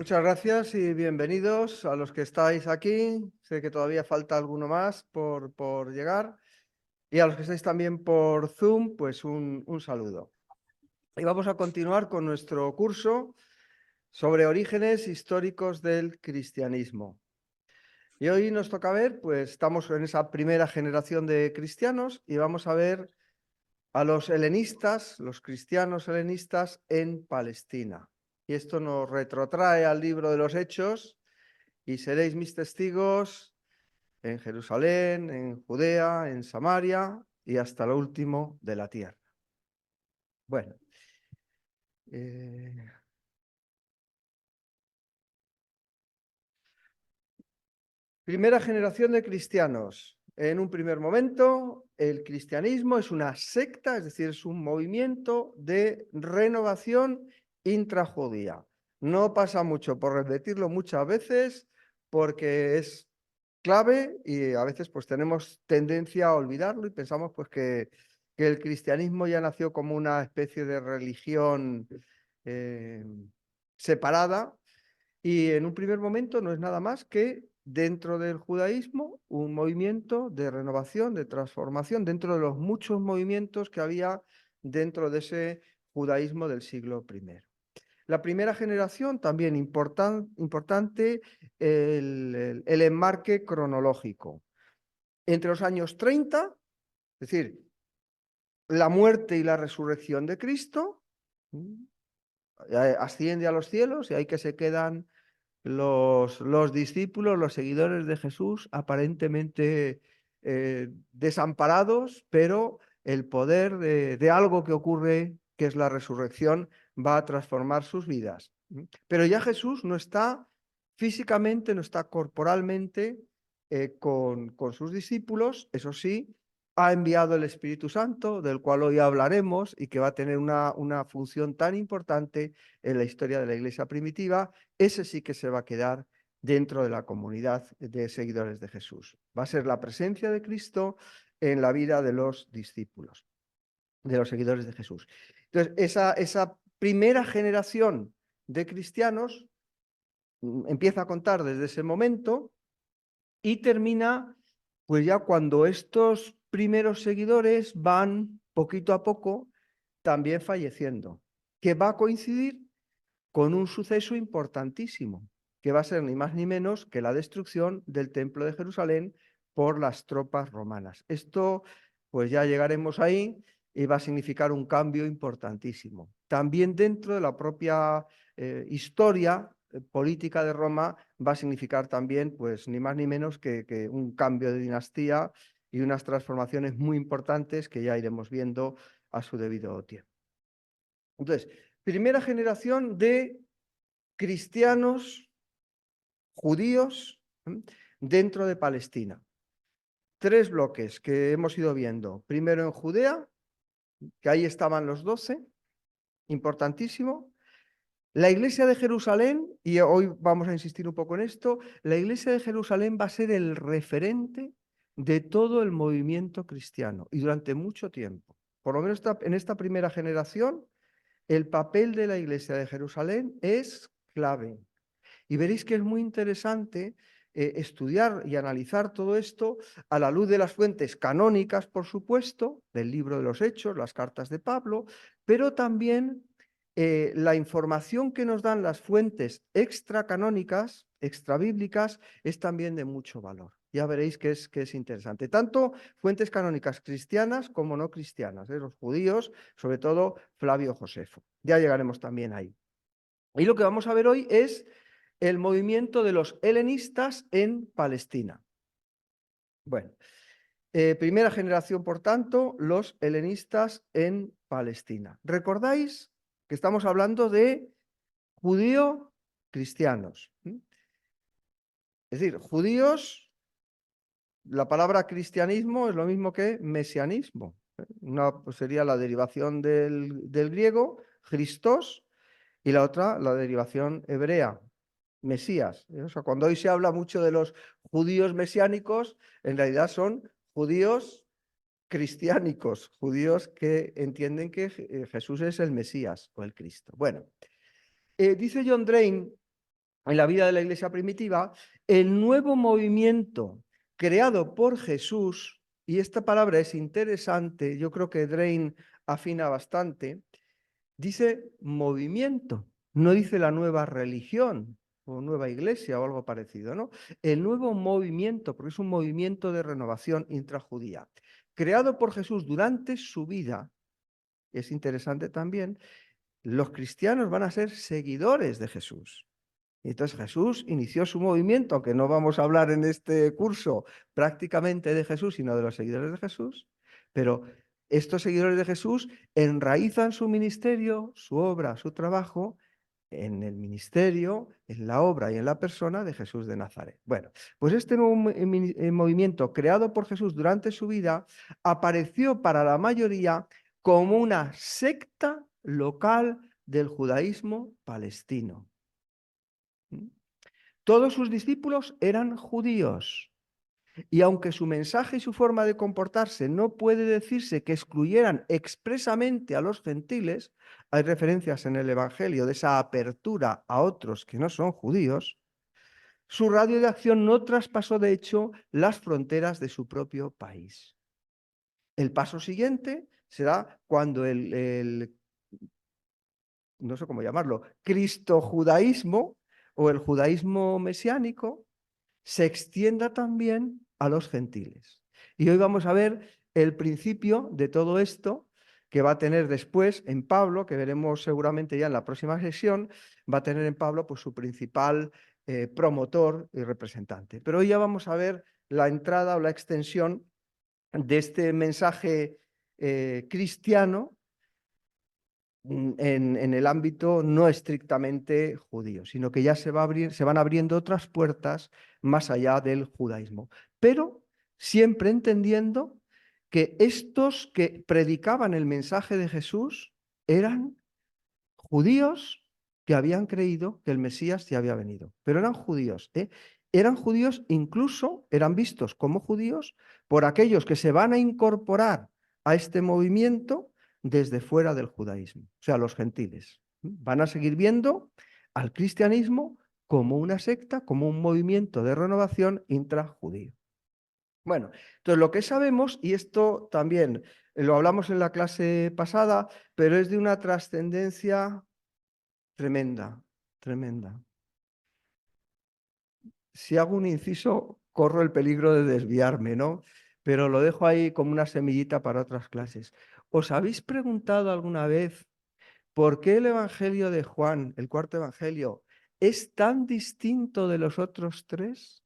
Muchas gracias y bienvenidos a los que estáis aquí. Sé que todavía falta alguno más por llegar. Y a los que estáis también por Zoom, pues un saludo. Y vamos a continuar con nuestro curso sobre orígenes históricos del cristianismo. Y hoy nos toca ver, pues estamos en esa primera generación de cristianos y vamos a ver a los helenistas, los cristianos helenistas en Palestina. Y esto nos retrotrae al libro de los Hechos. Y seréis mis testigos en Jerusalén, en Judea, en Samaria y hasta lo último de la tierra. Bueno, primera generación de cristianos. En un primer momento, el cristianismo es una secta, es decir, es un movimiento de renovación intrajudía. No pasa mucho por repetirlo muchas veces porque es clave y a veces pues tenemos tendencia a olvidarlo y pensamos pues que el cristianismo ya nació como una especie de religión separada y en un primer momento no es nada más que dentro del judaísmo un movimiento de renovación, de transformación, dentro de los muchos movimientos que había dentro de ese judaísmo del siglo I. La primera generación, también importante, el enmarque cronológico. Entre los años 30, es decir, la muerte y la resurrección de Cristo, asciende a los cielos y ahí que se quedan los discípulos, los seguidores de Jesús, aparentemente desamparados, pero el poder de algo que ocurre, que es la resurrección, va a transformar sus vidas. Pero ya Jesús no está físicamente, no está corporalmente con sus discípulos, eso sí, ha enviado el Espíritu Santo, del cual hoy hablaremos y que va a tener una función tan importante en la historia de la Iglesia primitiva. Ese sí que se va a quedar dentro de la comunidad de seguidores de Jesús. Va a ser la presencia de Cristo en la vida de los discípulos, de los seguidores de Jesús. Entonces, esa primera generación de cristianos empieza a contar desde ese momento y termina pues ya cuando estos primeros seguidores van poquito a poco también falleciendo, que va a coincidir con un suceso importantísimo, que va a ser ni más ni menos que la destrucción del Templo de Jerusalén por las tropas romanas. Esto, pues ya llegaremos ahí y va a significar un cambio importantísimo. También dentro de la propia historia política de Roma va a significar también, pues ni más ni menos que un cambio de dinastía y unas transformaciones muy importantes que ya iremos viendo a su debido tiempo. Entonces, primera generación de cristianos judíos dentro de Palestina. Tres bloques que hemos ido viendo. Primero en Judea, que ahí estaban los 12, importantísimo. La iglesia de Jerusalén, y hoy vamos a insistir un poco en esto, la iglesia de Jerusalén va a ser el referente de todo el movimiento cristiano y durante mucho tiempo. Por lo menos en esta primera generación, el papel de la iglesia de Jerusalén es clave. Y veréis que es muy interesante estudiar y analizar todo esto a la luz de las fuentes canónicas, por supuesto, del libro de los Hechos, las cartas de Pablo, pero también la información que nos dan las fuentes extracanónicas, extrabíblicas, es también de mucho valor. Ya veréis que es interesante. Tanto fuentes canónicas cristianas como no cristianas, los judíos, sobre todo Flavio Josefo. Ya llegaremos también ahí. Y lo que vamos a ver hoy es el movimiento de los helenistas en Palestina. Bueno, primera generación, por tanto, los helenistas en Palestina. ¿Recordáis que estamos hablando de judío-cristianos? Es decir, judíos, la palabra cristianismo es lo mismo que mesianismo. Una pues, sería la derivación del griego, Christos, y la otra, la derivación hebrea, Mesías. O sea, cuando hoy se habla mucho de los judíos mesiánicos, en realidad son judíos cristiánicos, judíos que entienden que Jesús es el Mesías o el Cristo. Bueno, dice John Drain en la vida de la iglesia primitiva, el nuevo movimiento creado por Jesús, y esta palabra es interesante, yo creo que Drain afina bastante, dice movimiento, no dice la nueva religión o nueva iglesia o algo parecido, ¿no? El nuevo movimiento, porque es un movimiento de renovación intrajudía, creado por Jesús durante su vida. Es interesante también, los cristianos van a ser seguidores de Jesús. Entonces Jesús inició su movimiento, aunque no vamos a hablar en este curso prácticamente de Jesús, sino de los seguidores de Jesús, pero estos seguidores de Jesús enraizan su ministerio, su obra, su trabajo en el ministerio, en la obra y en la persona de Jesús de Nazaret. Bueno, pues este nuevo movimiento creado por Jesús durante su vida apareció para la mayoría como una secta local del judaísmo palestino. Todos sus discípulos eran judíos. Y aunque su mensaje y su forma de comportarse no puede decirse que excluyeran expresamente a los gentiles, hay referencias en el Evangelio de esa apertura a otros que no son judíos, su radio de acción no traspasó de hecho las fronteras de su propio país. El paso siguiente será cuando no sé cómo llamarlo, cristojudaísmo o el judaísmo mesiánico se extienda también a los gentiles. Y hoy vamos a ver el principio de todo esto que va a tener después en Pablo, que veremos seguramente ya en la próxima sesión, va a tener en Pablo pues, su principal promotor y representante. Pero hoy ya vamos a ver la entrada o la extensión de este mensaje cristiano en el ámbito no estrictamente judío, sino que ya se van abriendo otras puertas más allá del judaísmo. Pero siempre entendiendo que estos que predicaban el mensaje de Jesús eran judíos que habían creído que el Mesías ya había venido. Pero eran judíos, ¿eh? Eran judíos, incluso eran vistos como judíos por aquellos que se van a incorporar a este movimiento desde fuera del judaísmo, o sea, los gentiles. Van a seguir viendo al cristianismo como una secta, como un movimiento de renovación intrajudío. Bueno, entonces lo que sabemos, y esto también lo hablamos en la clase pasada, pero es de una trascendencia tremenda, tremenda. Si hago un inciso, corro el peligro de desviarme, ¿no? Pero lo dejo ahí como una semillita para otras clases. ¿Os habéis preguntado alguna vez por qué el Evangelio de Juan, el cuarto Evangelio, es tan distinto de los otros tres?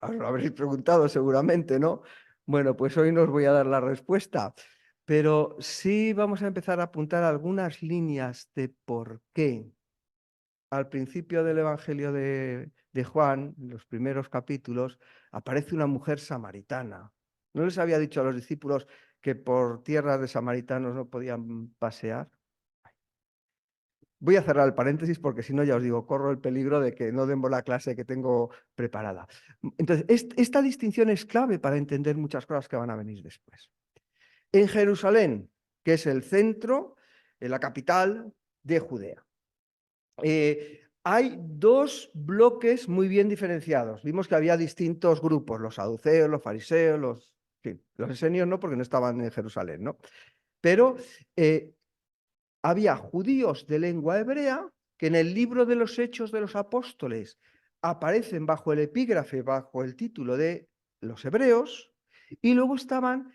Os lo habréis preguntado seguramente, ¿no? Bueno, pues hoy no os voy a dar la respuesta, pero sí vamos a empezar a apuntar algunas líneas de por qué. Al principio del Evangelio de Juan, en los primeros capítulos, aparece una mujer samaritana. ¿No les había dicho a los discípulos que por tierras de samaritanos no podían pasear? Voy a cerrar el paréntesis porque si no, ya os digo, corro el peligro de que no demos la clase que tengo preparada. Entonces, esta distinción es clave para entender muchas cosas que van a venir después. En Jerusalén, que es el centro, la capital de Judea, hay dos bloques muy bien diferenciados. Vimos que había distintos grupos, los saduceos, los fariseos, los esenios no, porque no estaban en Jerusalén, ¿no? Pero había judíos de lengua hebrea que en el libro de los Hechos de los Apóstoles aparecen bajo el epígrafe, bajo el título de los hebreos, y luego estaban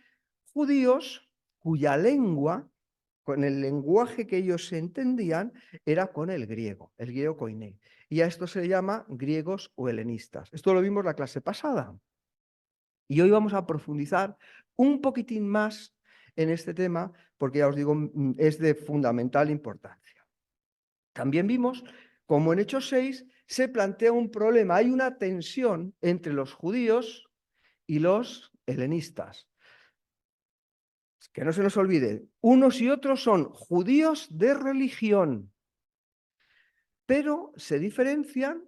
judíos cuya lengua, con el lenguaje que ellos entendían, era con el griego koiné. Y a esto se le llama griegos o helenistas. Esto lo vimos la clase pasada. Y hoy vamos a profundizar un poquitín más en este tema, porque ya os digo, es de fundamental importancia. También vimos cómo en Hechos 6 se plantea un problema, hay una tensión entre los judíos y los helenistas. Que no se nos olvide, unos y otros son judíos de religión, pero se diferencian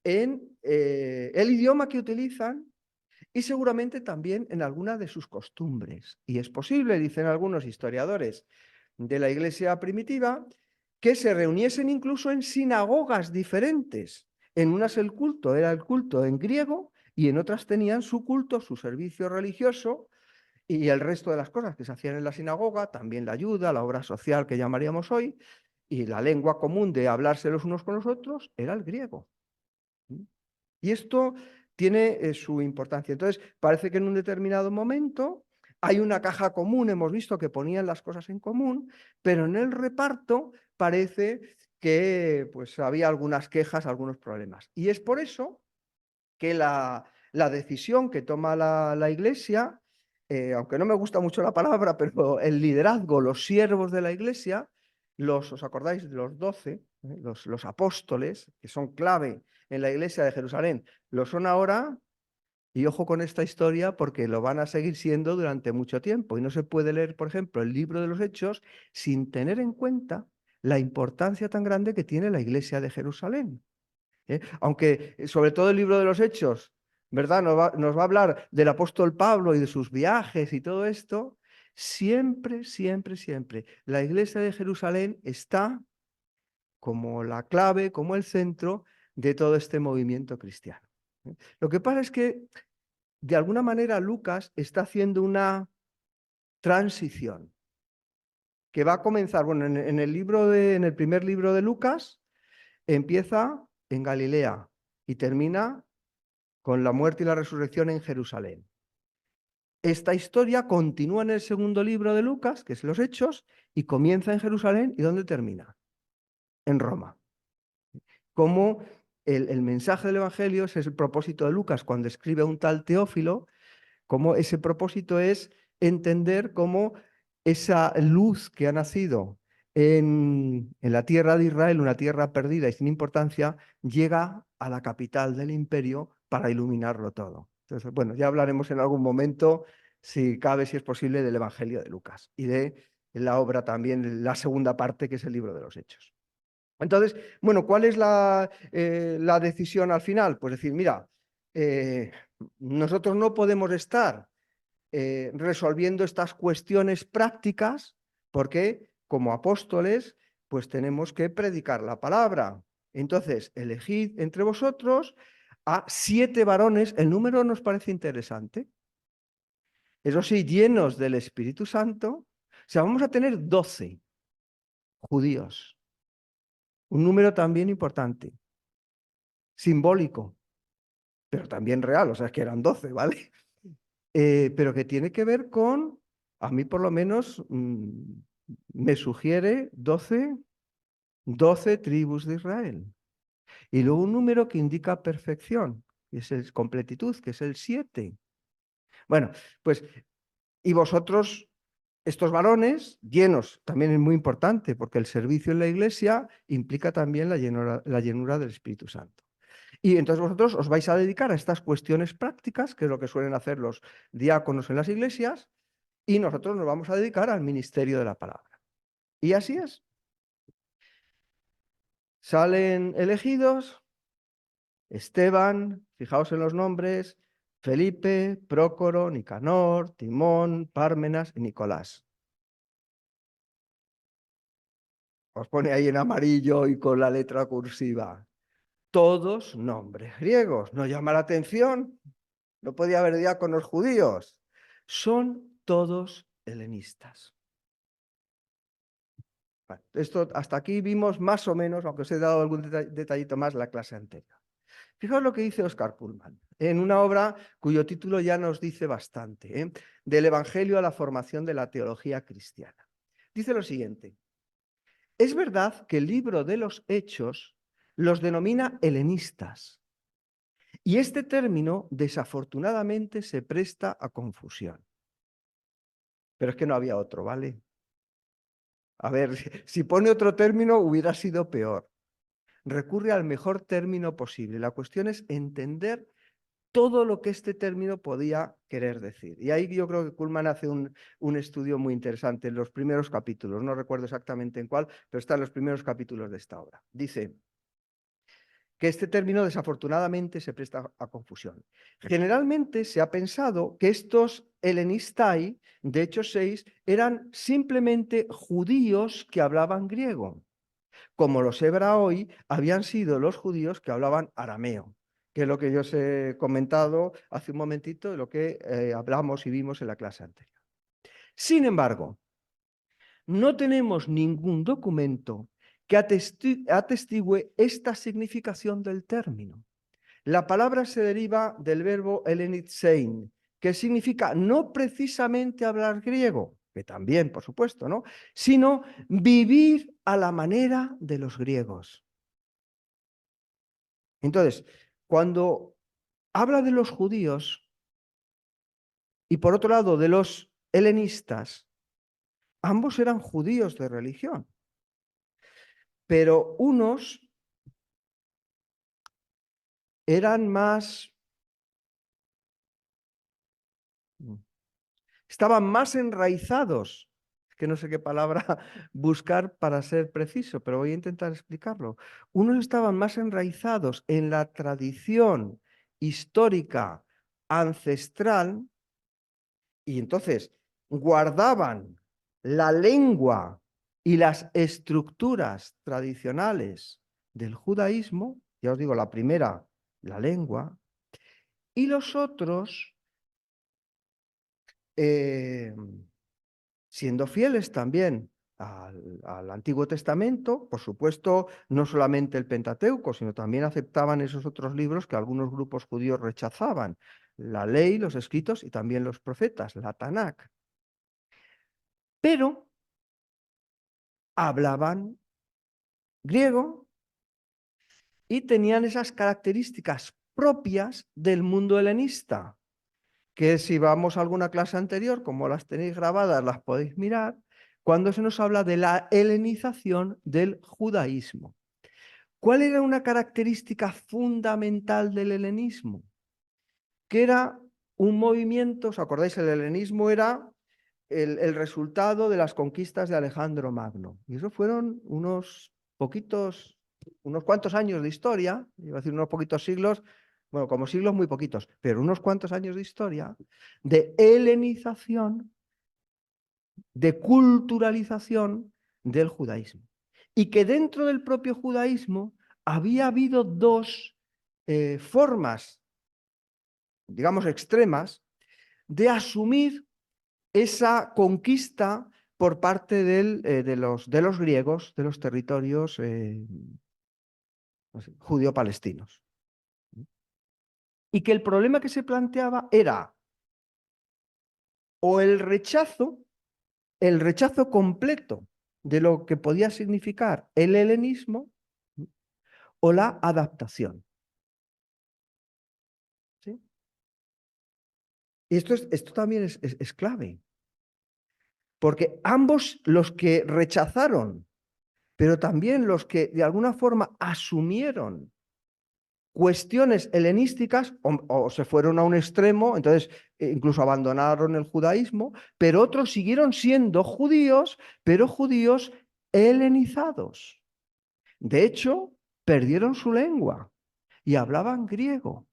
en el idioma que utilizan y seguramente también en alguna de sus costumbres. Y es posible, dicen algunos historiadores de la Iglesia primitiva, que se reuniesen incluso en sinagogas diferentes. En unas el culto era el culto en griego y en otras tenían su culto, su servicio religioso y el resto de las cosas que se hacían en la sinagoga, también la ayuda, la obra social que llamaríamos hoy, y la lengua común de hablarse los unos con los otros era el griego. Y esto tiene su importancia. Entonces, parece que en un determinado momento hay una caja común, hemos visto que ponían las cosas en común, pero en el reparto parece que pues, había algunas quejas, algunos problemas. Y es por eso que la decisión que toma la Iglesia, aunque no me gusta mucho la palabra, pero el liderazgo, los siervos de la Iglesia, ¿os acordáis de los 12, los apóstoles, que son clave en la Iglesia de Jerusalén, lo son ahora? Y ojo con esta historia porque lo van a seguir siendo durante mucho tiempo. Y no se puede leer, por ejemplo, el libro de los Hechos sin tener en cuenta la importancia tan grande que tiene la Iglesia de Jerusalén. Aunque sobre todo el libro de los Hechos, ¿verdad? Nos va a hablar del apóstol Pablo y de sus viajes y todo esto. Siempre, siempre, siempre la Iglesia de Jerusalén está como la clave, como el centro de todo este movimiento cristiano. Lo que pasa es que de alguna manera Lucas está haciendo una transición que va a comenzar, bueno, en el primer libro de Lucas empieza en Galilea y termina con la muerte y la resurrección en Jerusalén. Esta historia continúa en el segundo libro de Lucas, que es Los Hechos, y comienza en Jerusalén. ¿Y dónde termina? En Roma. Como el mensaje del Evangelio es el propósito de Lucas cuando escribe a un tal Teófilo, como ese propósito es entender cómo esa luz que ha nacido en la tierra de Israel, una tierra perdida y sin importancia, llega a la capital del imperio para iluminarlo todo. Entonces, bueno, ya hablaremos en algún momento, si cabe, si es posible, del Evangelio de Lucas y de la obra también, la segunda parte, que es el libro de los Hechos. Entonces, bueno, ¿cuál es la decisión al final? Pues decir, mira, nosotros no podemos estar resolviendo estas cuestiones prácticas porque como apóstoles pues tenemos que predicar la palabra. Entonces, elegid entre vosotros a 7 varones, el número nos parece interesante, eso sí, llenos del Espíritu Santo. O sea, vamos a tener 12 judíos, un número también importante, simbólico, pero también real, o sea, es que eran 12, ¿vale? Pero que tiene que ver con, a mí por lo menos, me sugiere 12 tribus de Israel. Y luego un número que indica perfección, que es el completitud, que es el 7. Bueno, pues, y vosotros, estos varones llenos, también es muy importante, porque el servicio en la iglesia implica también la llenura del Espíritu Santo. Y entonces vosotros os vais a dedicar a estas cuestiones prácticas, que es lo que suelen hacer los diáconos en las iglesias, y nosotros nos vamos a dedicar al ministerio de la palabra. Y así es. Salen elegidos Esteban, fijaos en los nombres, Felipe, Prócoro, Nicanor, Timón, Pármenas y Nicolás. Os pone ahí en amarillo y con la letra cursiva. Todos nombres griegos. ¿No llama la atención? No podía haber diáconos judíos. Son todos helenistas. Bueno, esto hasta aquí vimos más o menos, aunque os he dado algún detallito más, la clase anterior. Fijaos lo que dice Oscar Pullman, en una obra cuyo título ya nos dice bastante, Del Evangelio a la formación de la teología cristiana. Dice lo siguiente: es verdad que el libro de los Hechos los denomina helenistas, y este término desafortunadamente se presta a confusión. Pero es que no había otro, ¿vale? A ver, si pone otro término hubiera sido peor. Recurre al mejor término posible. La cuestión es entender todo lo que este término podía querer decir. Y ahí yo creo que Kuhlman hace un estudio muy interesante en los primeros capítulos, no recuerdo exactamente en cuál, pero está en los primeros capítulos de esta obra. Dice que este término desafortunadamente se presta a confusión. Generalmente se ha pensado que estos helenistai, de Hechos 6, eran simplemente judíos que hablaban griego. como los hebra hoy, habían sido los judíos que hablaban arameo, que es lo que yo os he comentado hace un momentito de lo que hablamos y vimos en la clase anterior. Sin embargo, no tenemos ningún documento que atestigue esta significación del término. La palabra se deriva del verbo helenitzein, que significa no precisamente hablar griego, que también, por supuesto, ¿no? Sino vivir a la manera de los griegos. Entonces, cuando habla de los judíos y por otro lado de los helenistas, ambos eran judíos de religión, pero unos eran más, estaban más enraizados, que no sé qué palabra buscar para ser preciso, pero voy a intentar explicarlo. Unos estaban más enraizados en la tradición histórica ancestral y entonces guardaban la lengua y las estructuras tradicionales del judaísmo, ya os digo, la primera, la lengua, y los otros, siendo fieles también al Antiguo Testamento, por supuesto, no solamente el Pentateuco, sino también aceptaban esos otros libros que algunos grupos judíos rechazaban, la ley, los escritos y también los profetas, la Tanakh. Pero hablaban griego y tenían esas características propias del mundo helenista, que si vamos a alguna clase anterior, como las tenéis grabadas, las podéis mirar, cuando se nos habla de la helenización del judaísmo. ¿Cuál era una característica fundamental del helenismo? Que era un movimiento, ¿os acordáis? El helenismo era el resultado de las conquistas de Alejandro Magno. Y eso fueron unos cuantos años de historia, iba a decir unos poquitos siglos, bueno, como siglos muy poquitos, pero unos cuantos años de historia de helenización, de culturalización del judaísmo. Y que dentro del propio judaísmo había habido dos formas, digamos, extremas, de asumir esa conquista por parte de los griegos de los territorios no sé, judío-palestinos. Y que el problema que se planteaba era o el rechazo completo de lo que podía significar el helenismo o la adaptación. ¿Sí? Y esto también es clave, porque ambos, los que rechazaron, pero también los que de alguna forma asumieron cuestiones helenísticas o se fueron a un extremo, entonces incluso abandonaron el judaísmo, pero otros siguieron siendo judíos, pero judíos helenizados. De hecho, perdieron su lengua y hablaban griego,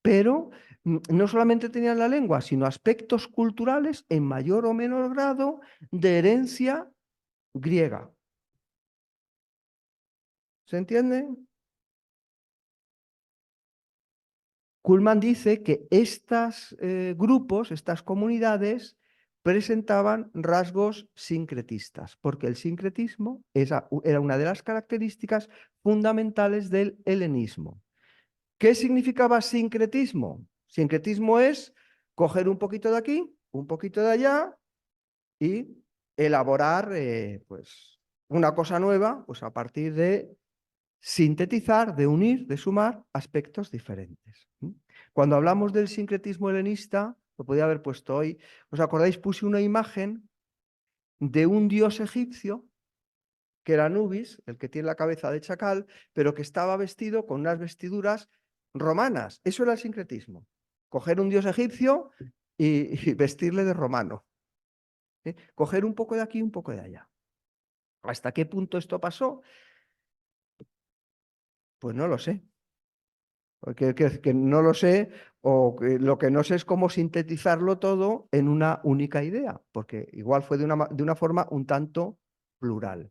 pero no solamente tenían la lengua, sino aspectos culturales en mayor o menor grado de herencia griega. ¿Se entiende? Kuhlman dice que estos grupos, estas comunidades, presentaban rasgos sincretistas, porque el sincretismo era una de las características fundamentales del helenismo. ¿Qué significaba sincretismo? Sincretismo es coger un poquito de aquí, un poquito de allá y elaborar pues, una cosa nueva pues, a partir de sintetizar, de unir, de sumar aspectos diferentes. Cuando hablamos del sincretismo helenista, lo podía haber puesto hoy, ¿os acordáis? Puse una imagen de un dios egipcio, que era Anubis, el que tiene la cabeza de chacal, pero que estaba vestido con unas vestiduras romanas. Eso era el sincretismo. Coger un dios egipcio y vestirle de romano. Coger un poco de aquí y un poco de allá. ¿Hasta qué punto esto pasó? Pues no lo sé. Que no lo sé, o que lo que no sé es cómo sintetizarlo todo en una única idea, porque igual fue de una forma un tanto plural.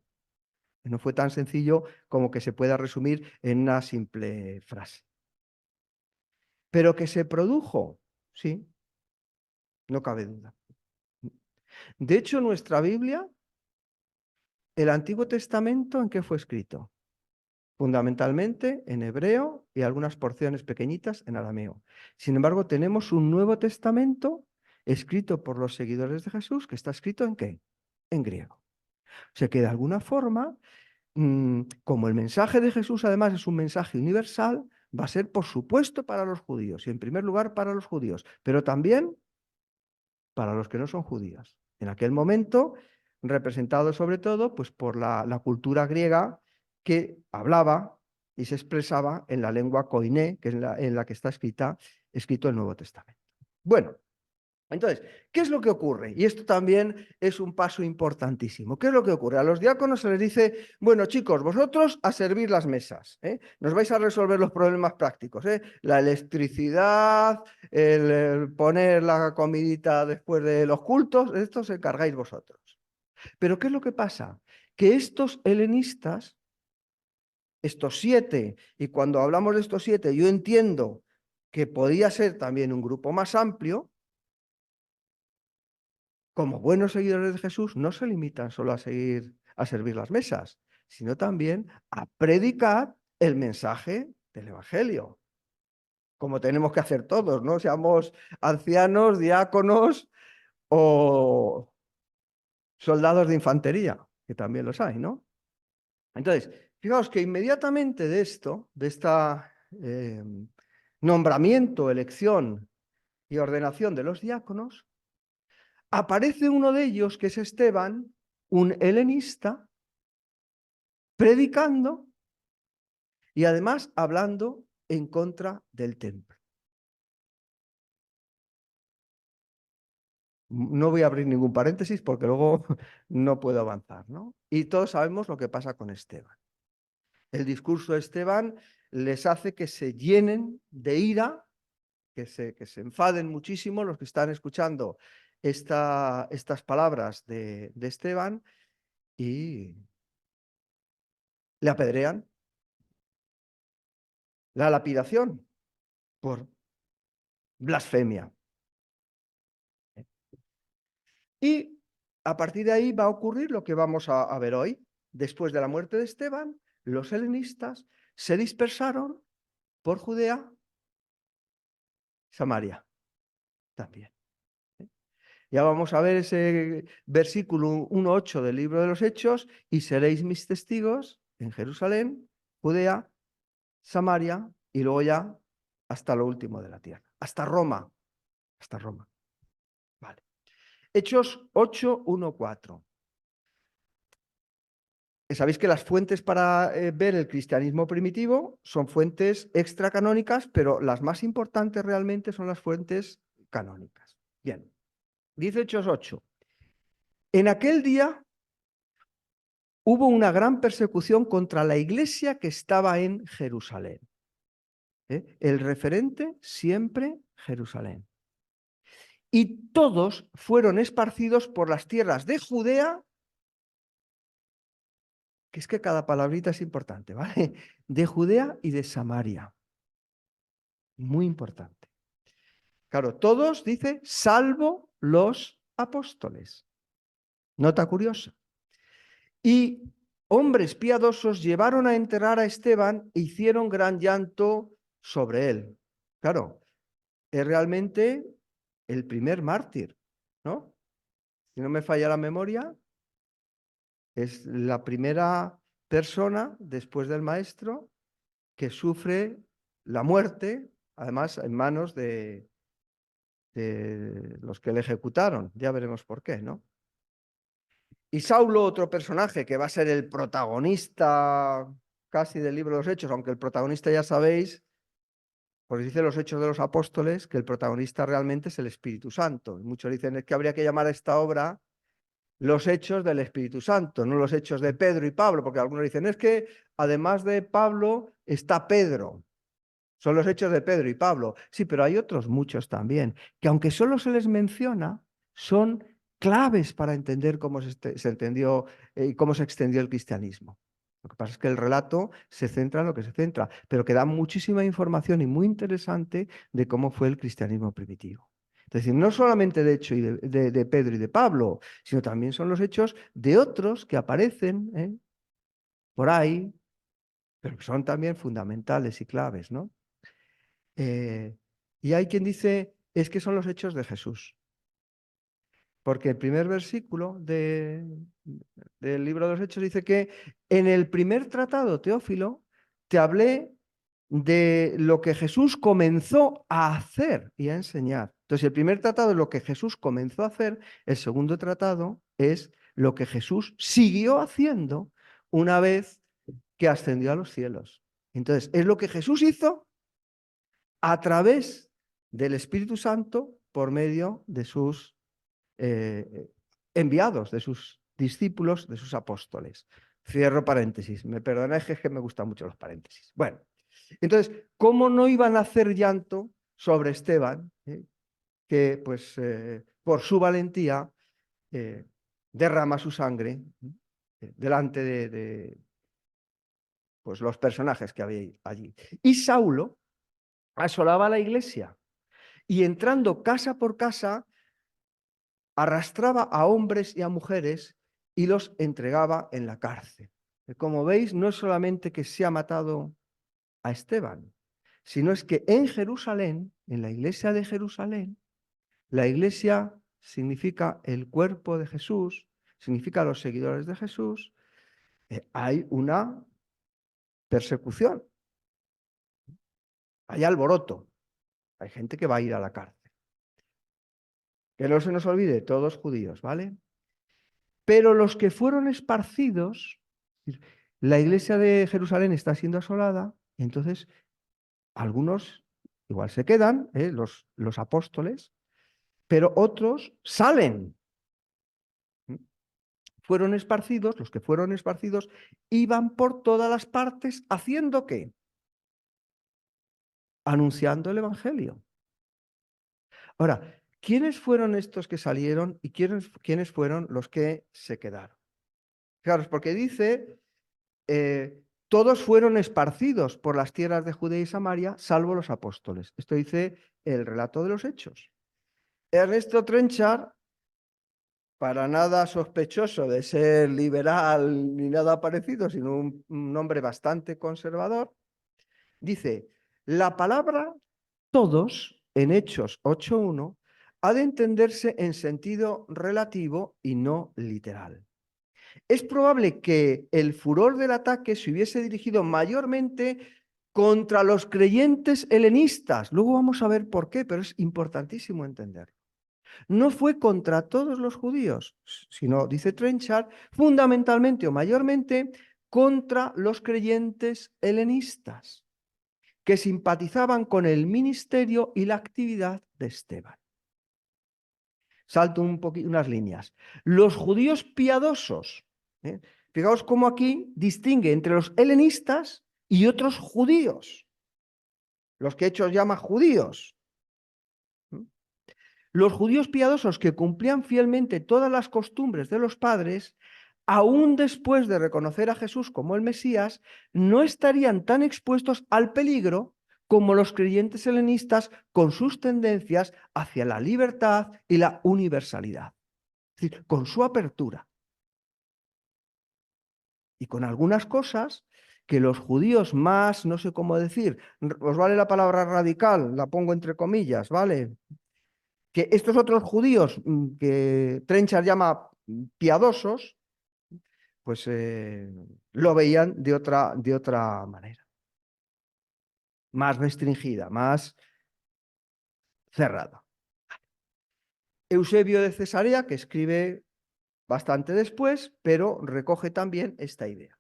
No fue tan sencillo como que se pueda resumir en una simple frase. Pero que se produjo, sí, no cabe duda. De hecho, nuestra Biblia, el Antiguo Testamento, ¿en qué fue escrito? Fundamentalmente en hebreo y algunas porciones pequeñitas en arameo. Sin embargo, tenemos un Nuevo Testamento escrito por los seguidores de Jesús, que está escrito ¿en qué? En griego. O sea que de alguna forma, como el mensaje de Jesús además es un mensaje universal, va a ser por supuesto para los judíos y en primer lugar para los judíos, pero también para los que no son judíos. En aquel momento, representado sobre todo pues, por la cultura griega que hablaba y se expresaba en la lengua koiné, que es en la que está escrito el Nuevo Testamento. Bueno, entonces, ¿qué es lo que ocurre? Y esto también es un paso importantísimo. ¿Qué es lo que ocurre? A los diáconos se les dice, bueno, chicos, vosotros a servir las mesas, ¿eh? Nos vais a resolver los problemas prácticos, ¿eh? La electricidad, el poner la comidita después de los cultos, esto os encargáis vosotros. Pero ¿qué es lo que pasa? Que estos helenistas, estos 7, y cuando hablamos de estos 7, yo entiendo que podía ser también un grupo más amplio, como buenos seguidores de Jesús, no se limitan solo a servir las mesas, sino también a predicar el mensaje del Evangelio, como tenemos que hacer todos, ¿no? Seamos ancianos, diáconos o soldados de infantería, que también los hay, ¿no? Entonces, fijaos que inmediatamente de esto, de esta nombramiento, elección y ordenación de los diáconos, aparece uno de ellos, que es Esteban, un helenista, predicando y además hablando en contra del templo. No voy a abrir ningún paréntesis porque luego no puedo avanzar, ¿no? Y todos sabemos lo que pasa con Esteban. El discurso de Esteban les hace que se llenen de ira, que se enfaden muchísimo los que están escuchando estas palabras de Esteban y le apedrean. La lapidación por blasfemia. Y a partir de ahí va a ocurrir lo que vamos a ver hoy. Después de la muerte de Esteban, los helenistas se dispersaron por Judea, Samaria también. Ya vamos a ver ese versículo 1:8 del libro de los Hechos, y seréis mis testigos en Jerusalén, Judea, Samaria, y luego ya hasta lo último de la tierra, hasta Roma, hasta Roma. Vale. Hechos 8:1-4. Sabéis que las fuentes para ver el cristianismo primitivo son fuentes extracanónicas, pero las más importantes realmente son las fuentes canónicas. Bien, dice Hechos 8. En aquel día hubo una gran persecución contra la iglesia que estaba en Jerusalén. El referente siempre Jerusalén. Y todos fueron esparcidos por las tierras de Judea, que es que cada palabrita es importante, ¿vale? De Judea y de Samaria. Muy importante. Claro, todos, dice, salvo los apóstoles. Nota curiosa. Y hombres piadosos llevaron a enterrar a Esteban e hicieron gran llanto sobre él. Claro, es realmente el primer mártir, ¿no? Si no me falla la memoria, es la primera persona después del maestro que sufre la muerte, además en manos de los que le ejecutaron. Ya veremos por qué, ¿no? Y Saulo, otro personaje que va a ser el protagonista casi del libro de los Hechos, aunque el protagonista ya sabéis, porque dice los Hechos de los Apóstoles, que el protagonista realmente es el Espíritu Santo. Y muchos dicen es que habría que llamar a esta obra los Hechos del Espíritu Santo, no los Hechos de Pedro y Pablo, porque algunos dicen es que además de Pablo está Pedro. Son los Hechos de Pedro y Pablo. Sí, pero hay otros muchos también, que aunque solo se les menciona, son claves para entender cómo se entendió y cómo se extendió el cristianismo. Lo que pasa es que el relato se centra en lo que se centra, pero que da muchísima información y muy interesante de cómo fue el cristianismo primitivo. Es decir, no solamente de hecho de Pedro y de Pablo, sino también son los hechos de otros que aparecen por ahí, pero que son también fundamentales y claves, ¿no? Y hay quien dice, es que son los hechos de Jesús. Porque el primer versículo del libro de los Hechos dice que en el primer tratado, Teófilo, te hablé de lo que Jesús comenzó a hacer y a enseñar. Entonces, el primer tratado es lo que Jesús comenzó a hacer, el segundo tratado es lo que Jesús siguió haciendo una vez que ascendió a los cielos. Entonces, es lo que Jesús hizo a través del Espíritu Santo por medio de sus enviados, de sus discípulos, de sus apóstoles. Cierro paréntesis. Me perdonáis que es que me gustan mucho los paréntesis. Bueno, entonces, ¿cómo no iban a hacer llanto sobre Esteban, que pues por su valentía derrama su sangre delante de pues, los personajes que había allí? Y Saulo asolaba la iglesia y entrando casa por casa arrastraba a hombres y a mujeres y los entregaba en la cárcel. Como veis, no es solamente que se ha matado a Esteban, sino es que en Jerusalén, en la iglesia de Jerusalén, la iglesia significa el cuerpo de Jesús, significa los seguidores de Jesús, hay una persecución, hay alboroto, hay gente que va a ir a la cárcel. Que no se nos olvide, todos judíos, ¿vale? Pero los que fueron esparcidos, la iglesia de Jerusalén está siendo asolada, entonces algunos igual se quedan, los apóstoles, pero otros salen. Fueron esparcidos, los que fueron esparcidos iban por todas las partes haciendo ¿qué? Anunciando el evangelio. Ahora, ¿quiénes fueron estos que salieron y quiénes fueron los que se quedaron? Claro, porque dice, todos fueron esparcidos por las tierras de Judea y Samaria, salvo los apóstoles. Esto dice el relato de los Hechos. Ernesto Trenchard, para nada sospechoso de ser liberal ni nada parecido, sino un hombre bastante conservador, dice, la palabra todos en Hechos 8.1 ha de entenderse en sentido relativo y no literal. Es probable que el furor del ataque se hubiese dirigido mayormente contra los creyentes helenistas. Luego vamos a ver por qué, pero es importantísimo entenderlo. No fue contra todos los judíos, sino, dice Trenchard, fundamentalmente o mayormente contra los creyentes helenistas, que simpatizaban con el ministerio y la actividad de Esteban. Salto unas líneas. Los judíos piadosos, fijaos cómo aquí distingue entre los helenistas y otros judíos, los que Hechos llama judíos. Los judíos piadosos que cumplían fielmente todas las costumbres de los padres, aún después de reconocer a Jesús como el Mesías, no estarían tan expuestos al peligro como los creyentes helenistas con sus tendencias hacia la libertad y la universalidad. Es decir, con su apertura. Y con algunas cosas que los judíos más, no sé cómo decir, os vale la palabra radical, la pongo entre comillas, ¿vale? Que estos otros judíos que Trenchard llama piadosos, pues lo veían de otra manera, más restringida, más cerrada. Eusebio de Cesarea, que escribe bastante después, pero recoge también esta idea.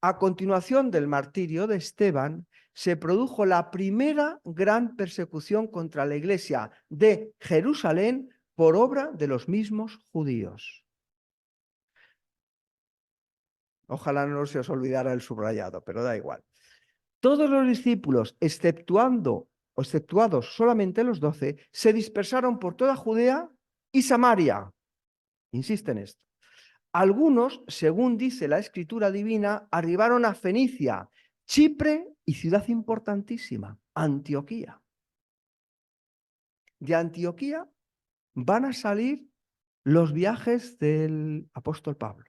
A continuación del martirio de Esteban, se produjo la primera gran persecución contra la iglesia de Jerusalén por obra de los mismos judíos. Ojalá no se os olvidara el subrayado, pero da igual. Todos los discípulos, exceptuados solamente los 12, se dispersaron por toda Judea y Samaria. Insiste en esto. Algunos, según dice la escritura divina, arribaron a Fenicia, Chipre y ciudad importantísima, Antioquía. De Antioquía van a salir los viajes del apóstol Pablo.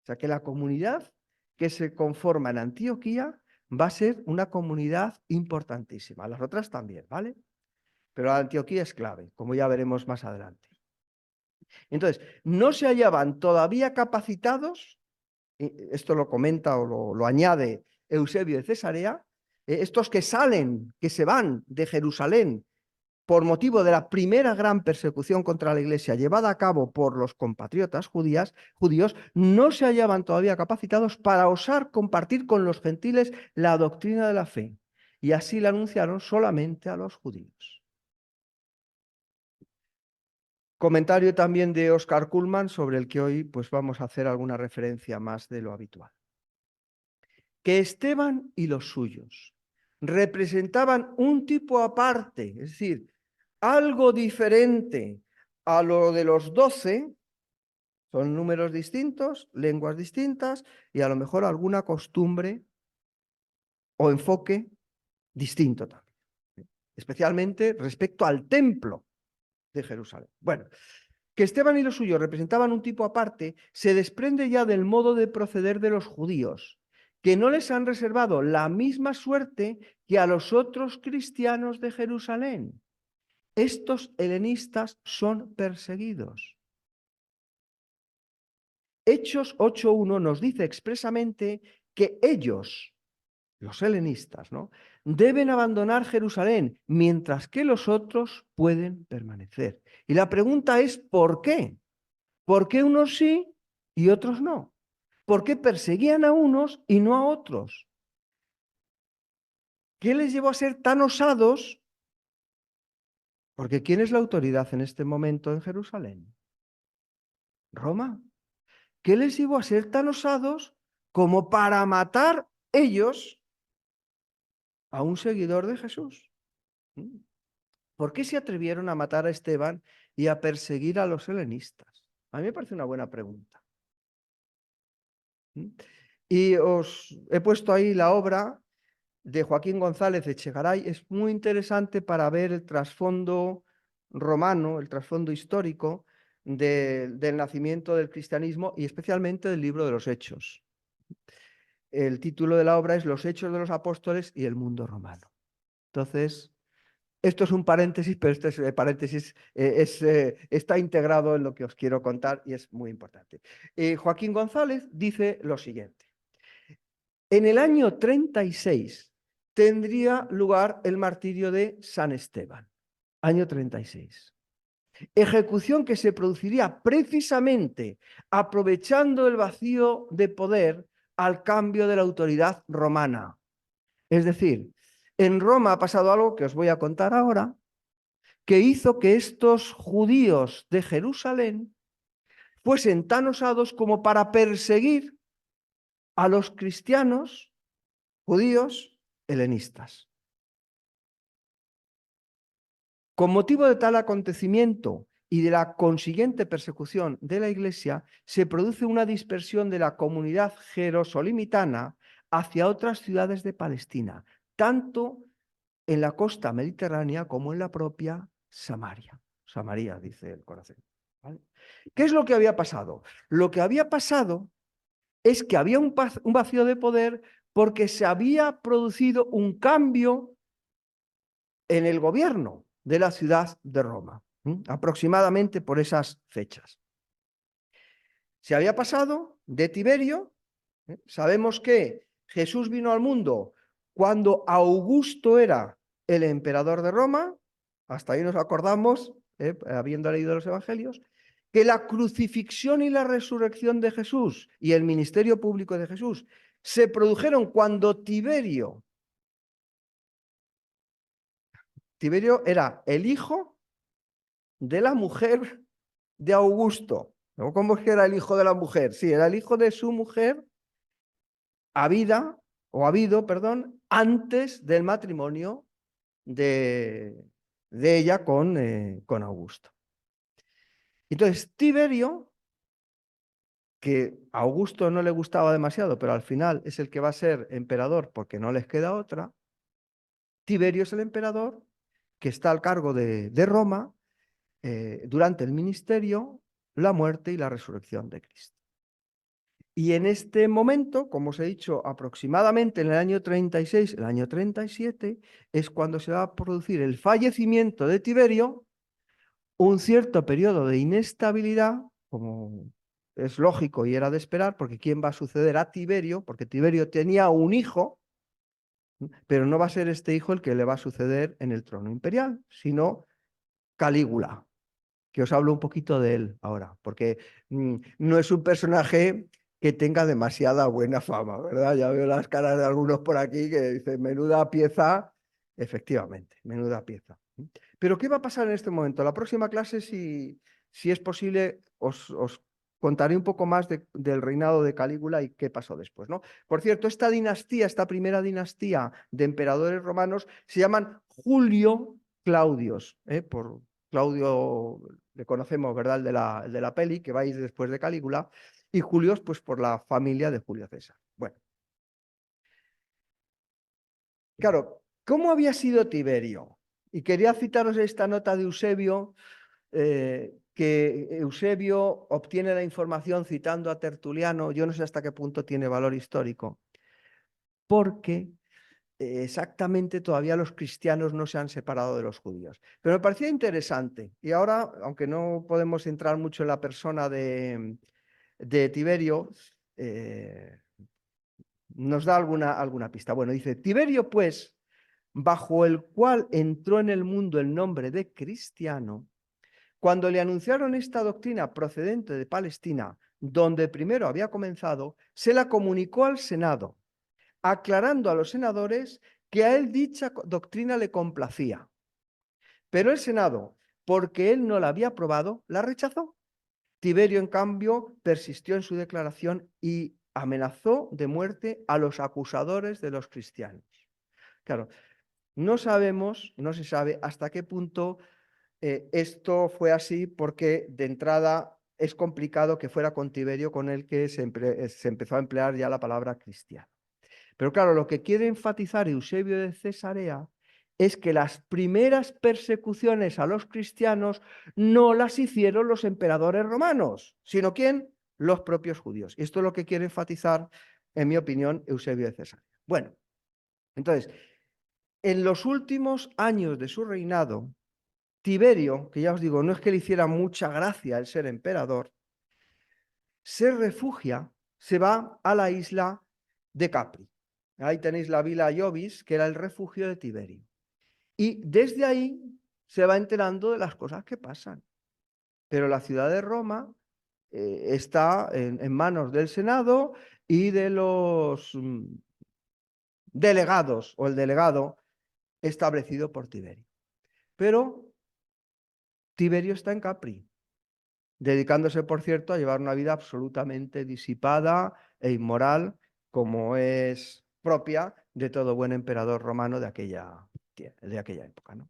O sea que la comunidad que se conforma en Antioquía va a ser una comunidad importantísima. Las otras también, ¿vale? Pero Antioquía es clave, como ya veremos más adelante. Entonces, no se hallaban todavía capacitados, esto lo comenta o lo añade Eusebio de Cesarea, estos que salen, que se van de Jerusalén por motivo de la primera gran persecución contra la Iglesia llevada a cabo por los compatriotas judíos, no se hallaban todavía capacitados para osar compartir con los gentiles la doctrina de la fe, y así la anunciaron solamente a los judíos. Comentario también de Oscar Cullmann, sobre el que hoy pues, vamos a hacer alguna referencia más de lo habitual. Que Esteban y los suyos representaban un tipo aparte, es decir, algo diferente a lo de los 12, son números distintos, lenguas distintas y a lo mejor alguna costumbre o enfoque distinto también, especialmente respecto al templo de Jerusalén. Bueno, que Esteban y los suyos representaban un tipo aparte se desprende ya del modo de proceder de los judíos, que no les han reservado la misma suerte que a los otros cristianos de Jerusalén. Estos helenistas son perseguidos. Hechos 8.1 nos dice expresamente que ellos, los helenistas, ¿no?, deben abandonar Jerusalén, mientras que los otros pueden permanecer. Y la pregunta es, ¿por qué? ¿Por qué unos sí y otros no? ¿Por qué perseguían a unos y no a otros? ¿Qué les llevó a ser tan osados? Porque ¿quién es la autoridad en este momento en Jerusalén? Roma. ¿Qué les llevó a ser tan osados como para matar ellos a un seguidor de Jesús? ¿Por qué se atrevieron a matar a Esteban y a perseguir a los helenistas? A mí me parece una buena pregunta. Y os he puesto ahí la obra de Joaquín González de Echegaray. Es muy interesante para ver el trasfondo romano, el trasfondo histórico del nacimiento del cristianismo y especialmente del libro de los Hechos. El título de la obra es Los Hechos de los Apóstoles y el mundo romano. Entonces, esto es un paréntesis, pero este paréntesis está integrado en lo que os quiero contar y es muy importante. Joaquín González dice lo siguiente. En el año 36 tendría lugar el martirio de San Esteban, año 36. Ejecución que se produciría precisamente aprovechando el vacío de poder al cambio de la autoridad romana. Es decir, en Roma ha pasado algo que os voy a contar ahora, que hizo que estos judíos de Jerusalén fuesen tan osados como para perseguir a los cristianos judíos helenistas. Con motivo de tal acontecimiento y de la consiguiente persecución de la Iglesia, se produce una dispersión de la comunidad jerosolimitana hacia otras ciudades de Palestina, tanto en la costa mediterránea como en la propia Samaria. Samaria, dice el corazón. ¿Vale? ¿Qué es lo que había pasado? Lo que había pasado es que había un vacío de poder porque se había producido un cambio en el gobierno de la ciudad de Roma, aproximadamente por esas fechas. Se había pasado de Tiberio, sabemos que Jesús vino al mundo cuando Augusto era el emperador de Roma, hasta ahí nos acordamos, habiendo leído los evangelios, que la crucifixión y la resurrección de Jesús y el ministerio público de Jesús se produjeron cuando Tiberio era el hijo de la mujer de Augusto. ¿Cómo es que era el hijo de la mujer? Sí, era el hijo de su mujer habido, antes del matrimonio de ella con Augusto. Entonces, Tiberio que a Augusto no le gustaba demasiado, pero al final es el que va a ser emperador porque no les queda otra. Tiberio es el emperador que está al cargo de Roma durante el ministerio, la muerte y la resurrección de Cristo. Y en este momento, como os he dicho, aproximadamente en el año 36, el año 37, es cuando se va a producir el fallecimiento de Tiberio, un cierto periodo de inestabilidad, como es lógico y era de esperar, porque ¿quién va a suceder a Tiberio? Porque Tiberio tenía un hijo, pero no va a ser este hijo el que le va a suceder en el trono imperial, sino Calígula, que os hablo un poquito de él ahora, porque no es un personaje que tenga demasiada buena fama, ¿verdad? Ya veo las caras de algunos por aquí que dicen, menuda pieza, efectivamente, menuda pieza. Pero ¿qué va a pasar en este momento? La próxima clase, si es posible, os contaré un poco más del reinado de Calígula y qué pasó después, ¿no? Por cierto, esta dinastía, esta primera dinastía de emperadores romanos, se llaman Julio Claudios, por Claudio le conocemos, ¿verdad? El de la peli, que va a ir después de Calígula, y Julios, pues por la familia de Julio César. Bueno, claro, ¿cómo había sido Tiberio? Y quería citaros esta nota de Eusebio, que Eusebio obtiene la información citando a Tertuliano, yo no sé hasta qué punto tiene valor histórico, porque exactamente todavía los cristianos no se han separado de los judíos. Pero me parecía interesante, y ahora, aunque no podemos entrar mucho en la persona de Tiberio, nos da alguna pista. Bueno, dice, Tiberio, pues, bajo el cual entró en el mundo el nombre de cristiano, cuando le anunciaron esta doctrina procedente de Palestina, donde primero había comenzado, se la comunicó al Senado, aclarando a los senadores que a él dicha doctrina le complacía. Pero el Senado, porque él no la había aprobado, la rechazó. Tiberio, en cambio, persistió en su declaración y amenazó de muerte a los acusadores de los cristianos. Claro, no sabemos, no se sabe hasta qué punto esto fue así, porque de entrada es complicado que fuera con Tiberio con el que se empezó a emplear ya la palabra cristiano. Pero claro, lo que quiere enfatizar Eusebio de Cesarea es que las primeras persecuciones a los cristianos no las hicieron los emperadores romanos, sino ¿quién? Los propios judíos. Y esto es lo que quiere enfatizar, en mi opinión, Eusebio de Cesarea. Bueno, entonces, en los últimos años de su reinado, Tiberio, que ya os digo, no es que le hiciera mucha gracia el ser emperador, se refugia, se va a la isla de Capri. Ahí tenéis la Villa Iovis, que era el refugio de Tiberio. Y desde ahí se va enterando de las cosas que pasan. Pero la ciudad de Roma está en manos del Senado y de los delegados, o el delegado establecido por Tiberio. Pero Tiberio está en Capri, dedicándose, por cierto, a llevar una vida absolutamente disipada e inmoral, como es propia de todo buen emperador romano de aquella época, ¿no?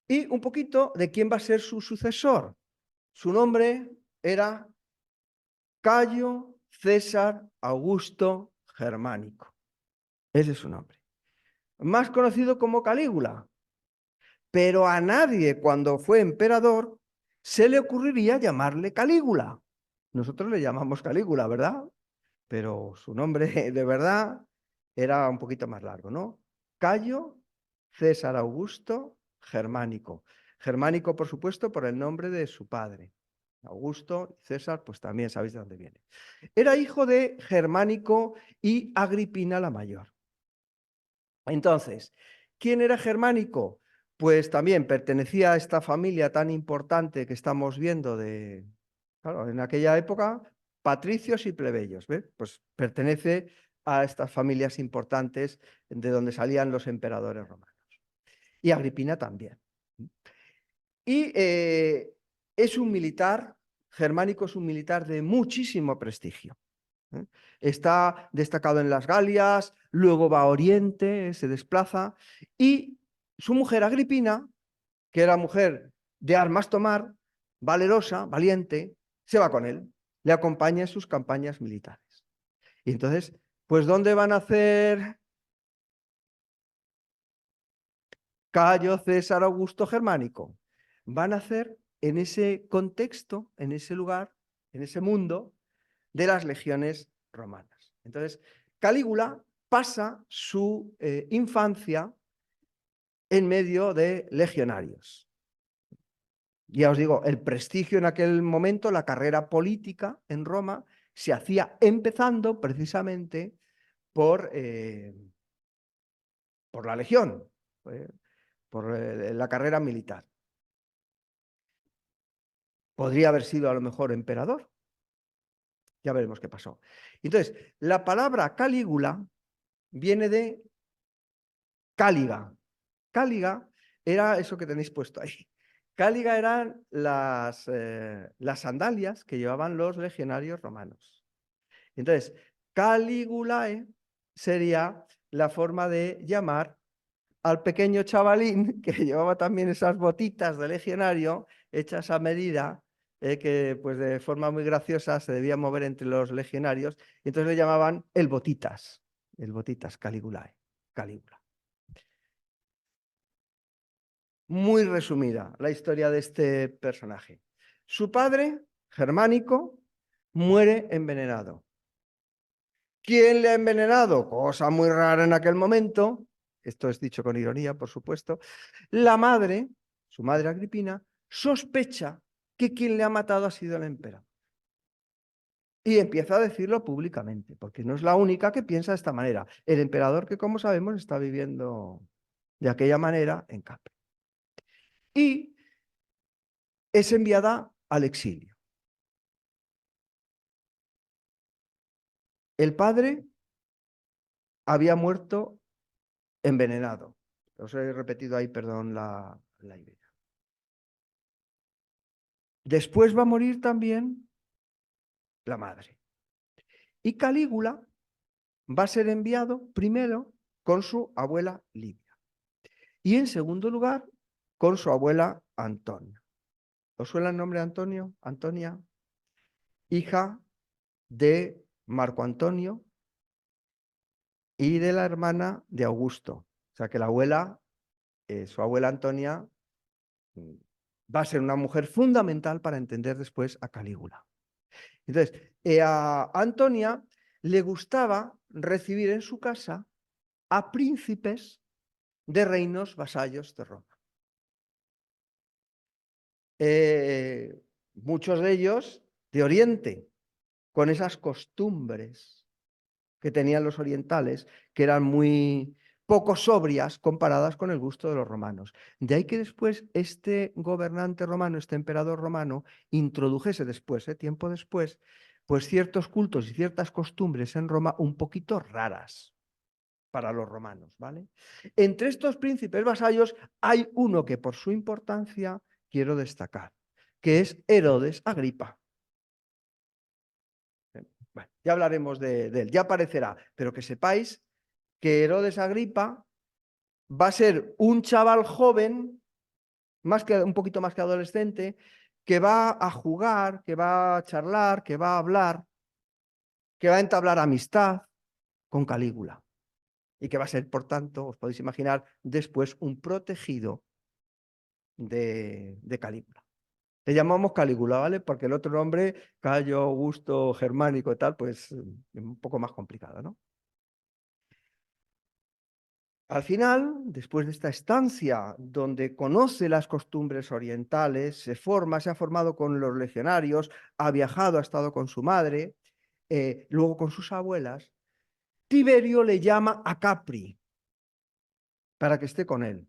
Y un poquito de quién va a ser su sucesor. Su nombre era Cayo César Augusto Germánico. Ese es su nombre. Más conocido como Calígula. Pero a nadie, cuando fue emperador, se le ocurriría llamarle Calígula. Nosotros le llamamos Calígula, ¿verdad? Pero su nombre de verdad era un poquito más largo, ¿no? Cayo César Augusto Germánico. Germánico, por supuesto, por el nombre de su padre. Augusto y César, pues también sabéis de dónde viene. Era hijo de Germánico y Agripina la Mayor. Entonces, ¿quién era Germánico? Pues también pertenecía a esta familia tan importante que estamos viendo claro, en aquella época, patricios y plebeyos, ¿ves? Pues pertenece a estas familias importantes de donde salían los emperadores romanos. Y Agripina también. Y es un militar, Germánico es un militar de muchísimo prestigio. Está destacado en las Galias, luego va a Oriente, se desplaza, y su mujer Agripina, que era mujer de armas tomar, valerosa, valiente, se va con él. le acompaña en sus campañas militares. Y entonces, pues ¿dónde van a hacer Cayo César Augusto Germánico? Van a hacer en ese contexto, en ese lugar, en ese mundo de las legiones romanas. Entonces, Calígula pasa su infancia en medio de legionarios. Ya os digo, el prestigio en aquel momento, la carrera política en Roma, se hacía empezando precisamente por la legión, eh, por la carrera militar. Podría haber sido a lo mejor emperador. Ya veremos qué pasó. Entonces, la palabra Calígula viene de cáliga. Cáliga era eso que tenéis puesto ahí. Cáliga eran las sandalias que llevaban los legionarios romanos. Entonces, Caligulae sería la forma de llamar al pequeño chavalín que llevaba también esas botitas de legionario hechas a medida, que pues de forma muy graciosa se debía mover entre los legionarios, y entonces le llamaban el botitas Caligulae, Calígula. Muy resumida la historia de este personaje. Su padre, Germánico, muere envenenado. ¿Quién le ha envenenado? Cosa muy rara en aquel momento. Esto es dicho con ironía, por supuesto. La madre, su madre Agripina, sospecha que quien le ha matado ha sido el emperador. Y empieza a decirlo públicamente, porque no es la única que piensa de esta manera. El emperador, que como sabemos está viviendo de aquella manera en Capri. Y es enviada al exilio. El padre había muerto envenenado. Os he repetido ahí, perdón, la idea. Después va a morir también la madre. Y Calígula va a ser enviado primero con su abuela Livia y en segundo lugar con su abuela Antonia. ¿Os suena el nombre de Antonio? Antonia, hija de Marco Antonio y de la hermana de Augusto. O sea que la abuela, su abuela Antonia, va a ser una mujer fundamental para entender después a Calígula. Entonces, a Antonia le gustaba recibir en su casa a príncipes de reinos vasallos de Roma. Muchos de ellos de Oriente, con esas costumbres que tenían los orientales, que eran muy poco sobrias comparadas con el gusto de los romanos. De ahí que después este gobernante romano, este emperador romano, introdujese después, tiempo después, pues ciertos cultos y ciertas costumbres en Roma un poquito raras para los romanos, ¿vale? Entre estos príncipes vasallos hay uno que por su importancia quiero destacar, que es Herodes Agripa. Bueno, ya hablaremos de él, ya aparecerá, pero que sepáis que Herodes Agripa va a ser un chaval joven, un poquito más que adolescente, que va a jugar, que va a charlar, que va a hablar, que va a entablar amistad con Calígula y que va a ser, por tanto, os podéis imaginar, después un protegido de Calígula. Le llamamos Calígula, ¿vale? Porque el otro nombre, Cayo, Augusto, Germánico y tal, pues es un poco más complicado, ¿no? Al final, después de esta estancia donde conoce las costumbres orientales, se ha formado con los legionarios, ha viajado, ha estado con su madre, luego con sus abuelas, Tiberio le llama a Capri para que esté con él.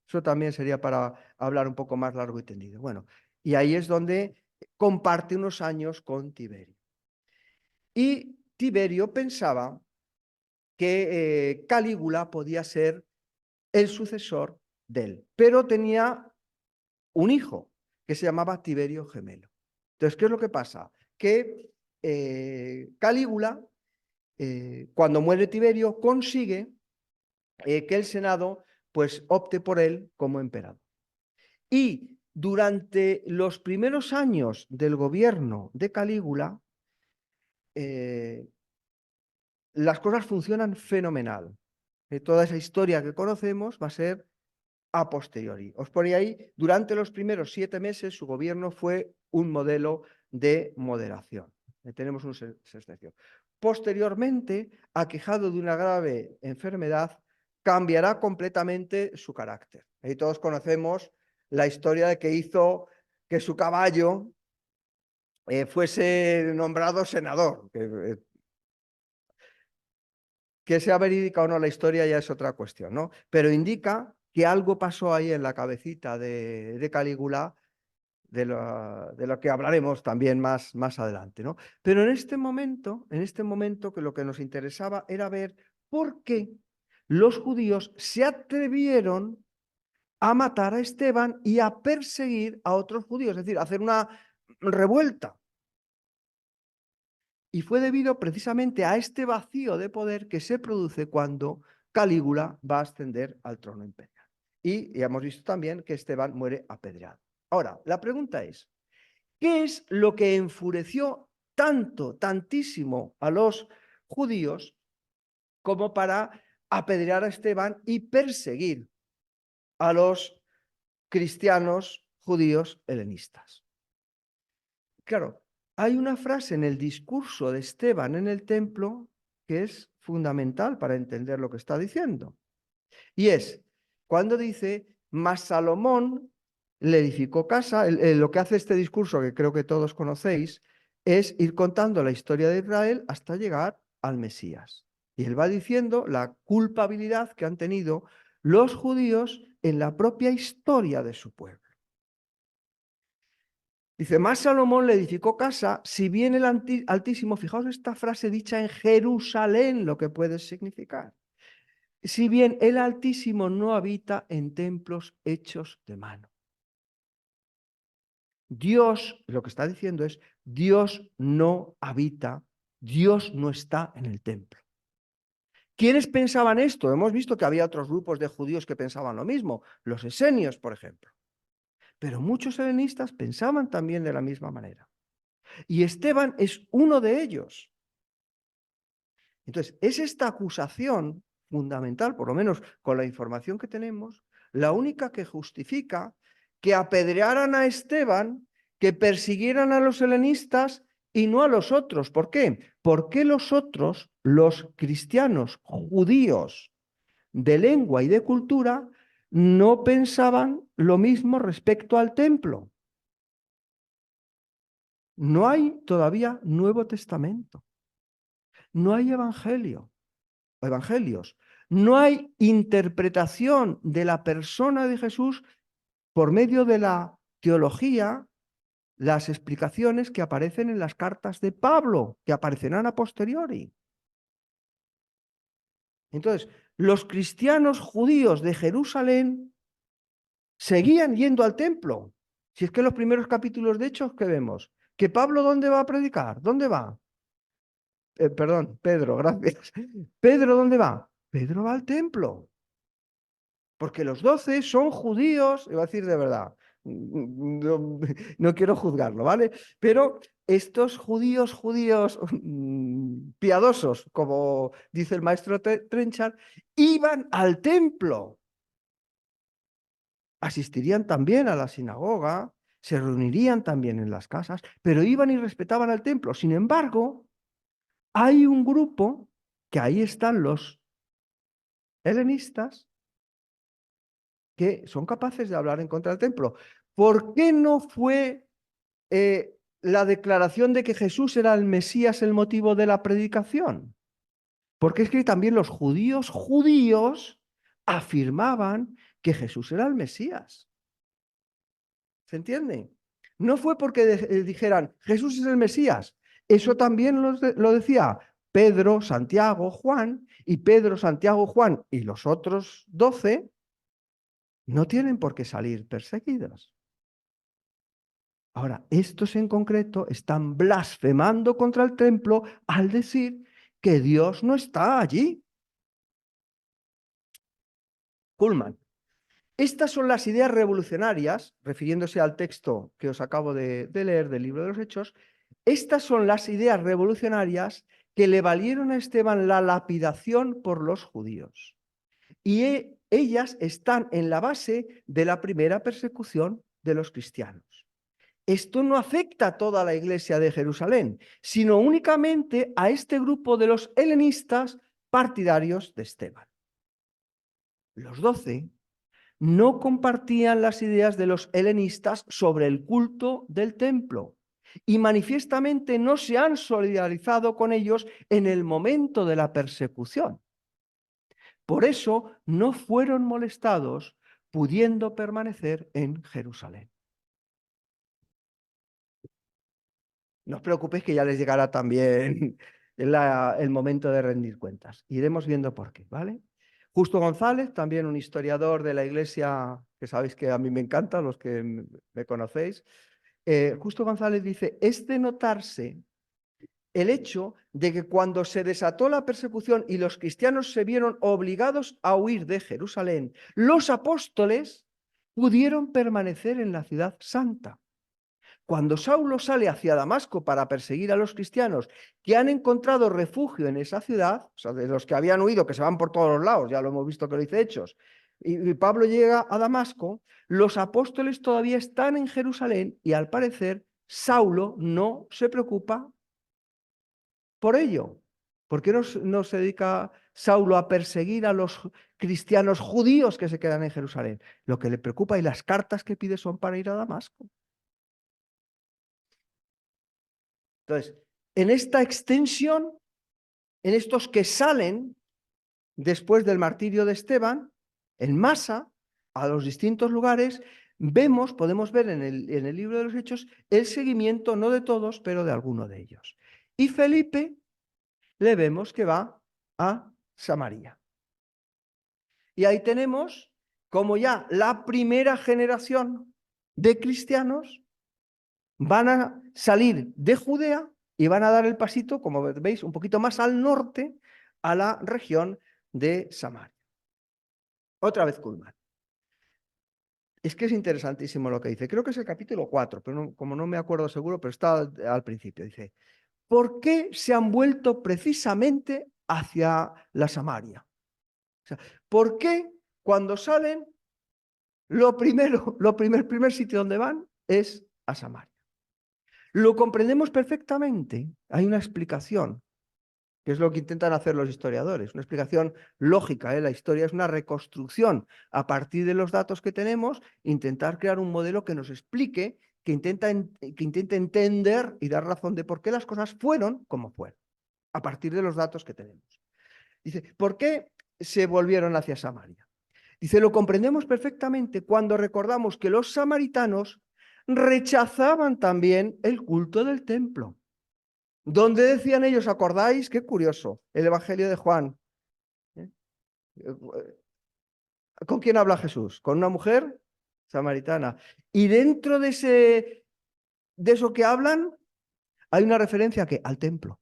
Eso también sería para hablar un poco más largo y tendido. Bueno, y ahí es donde comparte unos años con Tiberio. Y Tiberio pensaba que Calígula podía ser el sucesor de él, pero tenía un hijo que se llamaba Tiberio Gemelo. Entonces, ¿qué es lo que pasa? Que Calígula, cuando muere Tiberio, consigue que el Senado pues opte por él como emperador. Y durante los primeros años del gobierno de Calígula, las cosas funcionan fenomenal. Toda esa historia que conocemos va a ser a posteriori. Os ponía ahí, durante los primeros 7 meses su gobierno fue un modelo de moderación. Tenemos un sextenio. Posteriormente, aquejado de una grave enfermedad, cambiará completamente su carácter. Y todos conocemos la historia de que hizo que su caballo fuese nombrado senador. Que sea verídica o no la historia ya es otra cuestión, ¿no? Pero indica que algo pasó ahí en la cabecita de Calígula, de lo que hablaremos también más adelante, ¿no? Pero en este momento que lo que nos interesaba era ver por qué los judíos se atrevieron a matar a Esteban y a perseguir a otros judíos, es decir, a hacer una revuelta. Y fue debido precisamente a este vacío de poder que se produce cuando Calígula va a ascender al trono imperial. Y ya hemos visto también que Esteban muere apedreado. Ahora, la pregunta es, ¿qué es lo que enfureció tantísimo a los judíos como para apedrear a Esteban y perseguir a los cristianos judíos helenistas? Claro, hay una frase en el discurso de Esteban en el templo que es fundamental para entender lo que está diciendo. Y es cuando dice, mas Salomón le edificó casa. Lo que hace este discurso, que creo que todos conocéis, es ir contando la historia de Israel hasta llegar al Mesías. Y él va diciendo la culpabilidad que han tenido los judíos en la propia historia de su pueblo. Dice, más Salomón le edificó casa, si bien el Altísimo, fijaos esta frase dicha en Jerusalén, lo que puede significar. Si bien el Altísimo no habita en templos hechos de mano. Dios, lo que está diciendo es, Dios no habita, Dios no está en el templo. ¿Quiénes pensaban esto? Hemos visto que había otros grupos de judíos que pensaban lo mismo, los esenios, por ejemplo. Pero muchos helenistas pensaban también de la misma manera. Y Esteban es uno de ellos. Entonces, es esta acusación fundamental, por lo menos con la información que tenemos, la única que justifica que apedrearan a Esteban, que persiguieran a los helenistas y no a los otros. ¿Por qué? Porque los otros, los cristianos judíos de lengua y de cultura, no pensaban lo mismo respecto al templo. No hay todavía Nuevo Testamento. No hay evangelios. No hay interpretación de la persona de Jesús por medio de la teología, las explicaciones que aparecen en las cartas de Pablo, que aparecerán a posteriori. Entonces, los cristianos judíos de Jerusalén seguían yendo al templo. Si es que en los primeros capítulos de Hechos, ¿qué vemos? ¿Que Pablo dónde va a predicar? ¿Dónde va? Perdón, Pedro, gracias. ¿Pedro dónde va? Pedro va al templo. Porque los 12 son judíos, iba a decir de verdad, no quiero juzgarlo, ¿vale? Pero estos judíos piadosos, como dice el maestro Trenchard, iban al templo. Asistirían también a la sinagoga, se reunirían también en las casas, pero iban y respetaban al templo. Sin embargo, hay un grupo, que ahí están los helenistas, que son capaces de hablar en contra del templo. ¿Por qué no fue la declaración de que Jesús era el Mesías el motivo de la predicación? Porque es que también los judíos afirmaban que Jesús era el Mesías. ¿Se entiende? No fue porque dijeran Jesús es el Mesías. Eso también lo decía Pedro, Santiago, Juan, y Pedro, Santiago, Juan y los otros 12 no tienen por qué salir perseguidos. Ahora, estos en concreto están blasfemando contra el templo al decir que Dios no está allí. Kuhlman. Estas son las ideas revolucionarias, refiriéndose al texto que os acabo de leer del libro de los Hechos, estas son las ideas revolucionarias que le valieron a Esteban la lapidación por los judíos. Y ellas están en la base de la primera persecución de los cristianos. Esto no afecta a toda la iglesia de Jerusalén, sino únicamente a este grupo de los helenistas partidarios de Esteban. Los 12 no compartían las ideas de los helenistas sobre el culto del templo y manifiestamente no se han solidarizado con ellos en el momento de la persecución. Por eso no fueron molestados, pudiendo permanecer en Jerusalén. No os preocupéis que ya les llegará también el momento de rendir cuentas. Iremos viendo por qué, ¿vale? Justo González, también un historiador de la iglesia, que sabéis que a mí me encanta, los que me conocéis. Justo González dice, es de notarse el hecho de que cuando se desató la persecución y los cristianos se vieron obligados a huir de Jerusalén, los apóstoles pudieron permanecer en la ciudad santa. Cuando Saulo sale hacia Damasco para perseguir a los cristianos que han encontrado refugio en esa ciudad, o sea, de los que habían huido, que se van por todos los lados, ya lo hemos visto que lo dice Hechos, y Pablo llega a Damasco, los apóstoles todavía están en Jerusalén y al parecer Saulo no se preocupa por ello. ¿Por qué no se dedica Saulo a perseguir a los cristianos judíos que se quedan en Jerusalén? Lo que le preocupa y las cartas que pide son para ir a Damasco. Entonces, en esta extensión, en estos que salen después del martirio de Esteban, en masa, a los distintos lugares, podemos ver en el libro de los Hechos el seguimiento, no de todos, pero de alguno de ellos. Y Felipe le vemos que va a Samaria. Y ahí tenemos como ya la primera generación de cristianos van a salir de Judea y van a dar el pasito, como veis, un poquito más al norte, a la región de Samaria. Otra vez Cullmann. Es que es interesantísimo lo que dice. Creo que es el capítulo 4, pero como no me acuerdo seguro, pero está al principio. Dice, ¿por qué se han vuelto precisamente hacia la Samaria? O sea, ¿por qué cuando salen, primer sitio donde van es a Samaria? Lo comprendemos perfectamente. Hay una explicación, que es lo que intentan hacer los historiadores, una explicación lógica. La historia es una reconstrucción a partir de los datos que tenemos, intentar crear un modelo que nos explique, que intente entender y dar razón de por qué las cosas fueron como fueron, a partir de los datos que tenemos. Dice, ¿por qué se volvieron hacia Samaria? Dice, lo comprendemos perfectamente cuando recordamos que los samaritanos rechazaban también el culto del templo. Donde decían ellos, ¿acordáis? Qué curioso, el Evangelio de Juan. ¿Con quién habla Jesús? ¿Con una mujer samaritana? Y dentro de eso que hablan, hay una referencia que al templo.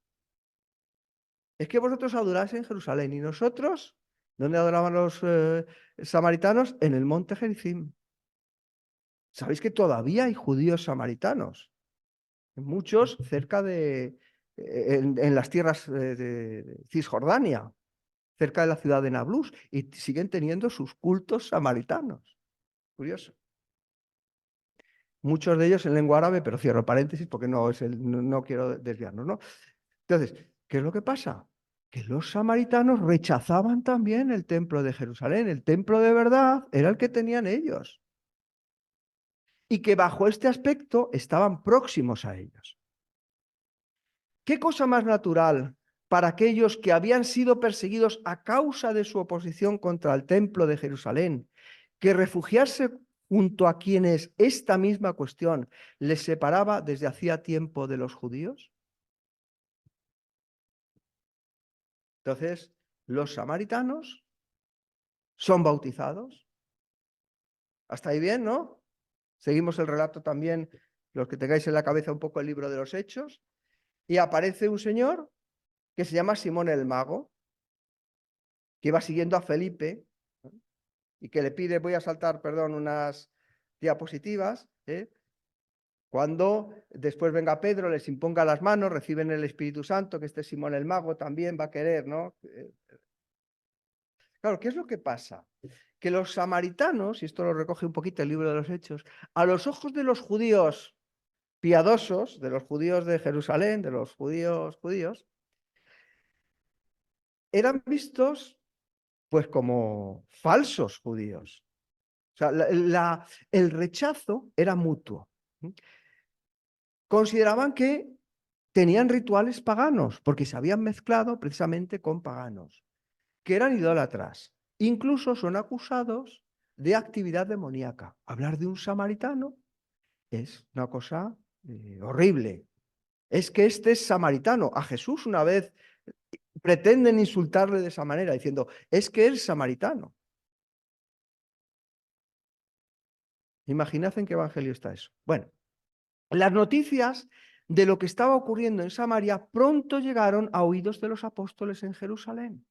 Es que vosotros adoráis en Jerusalén y nosotros, ¿dónde adoraban los samaritanos? En el monte Gerizim. ¿Sabéis que todavía hay judíos samaritanos? Muchos cerca en las tierras de Cisjordania, cerca de la ciudad de Nablus, y siguen teniendo sus cultos samaritanos. Curioso. Muchos de ellos en lengua árabe, pero cierro paréntesis porque no quiero desviarnos, ¿no? Entonces, ¿qué es lo que pasa? Que los samaritanos rechazaban también el templo de Jerusalén. El templo de verdad era el que tenían ellos. Y que bajo este aspecto estaban próximos a ellos. ¿Qué cosa más natural para aquellos que habían sido perseguidos a causa de su oposición contra el templo de Jerusalén, que refugiarse junto a quienes esta misma cuestión les separaba desde hacía tiempo de los judíos? Entonces, los samaritanos son bautizados. ¿Hasta ahí bien, no? Seguimos el relato también, los que tengáis en la cabeza un poco el libro de los Hechos, y aparece un señor que se llama Simón el Mago, que va siguiendo a Felipe, y que le pide, voy a saltar, perdón, unas diapositivas, cuando después venga Pedro, les imponga las manos, reciben el Espíritu Santo, que este Simón el Mago también va a querer, ¿no? Claro, ¿qué es lo que pasa? Que los samaritanos, y esto lo recoge un poquito el libro de los Hechos, a los ojos de los judíos piadosos, de los judíos de Jerusalén, de los judíos, eran vistos pues como falsos judíos. O sea, el rechazo era mutuo. Consideraban que tenían rituales paganos, porque se habían mezclado precisamente con paganos, que eran idólatras. Incluso son acusados de actividad demoníaca. Hablar de un samaritano es una cosa horrible. Es que este es samaritano. A Jesús una vez pretenden insultarle de esa manera, diciendo, es que es samaritano. Imaginad en qué evangelio está eso. Bueno, las noticias de lo que estaba ocurriendo en Samaria pronto llegaron a oídos de los apóstoles en Jerusalén.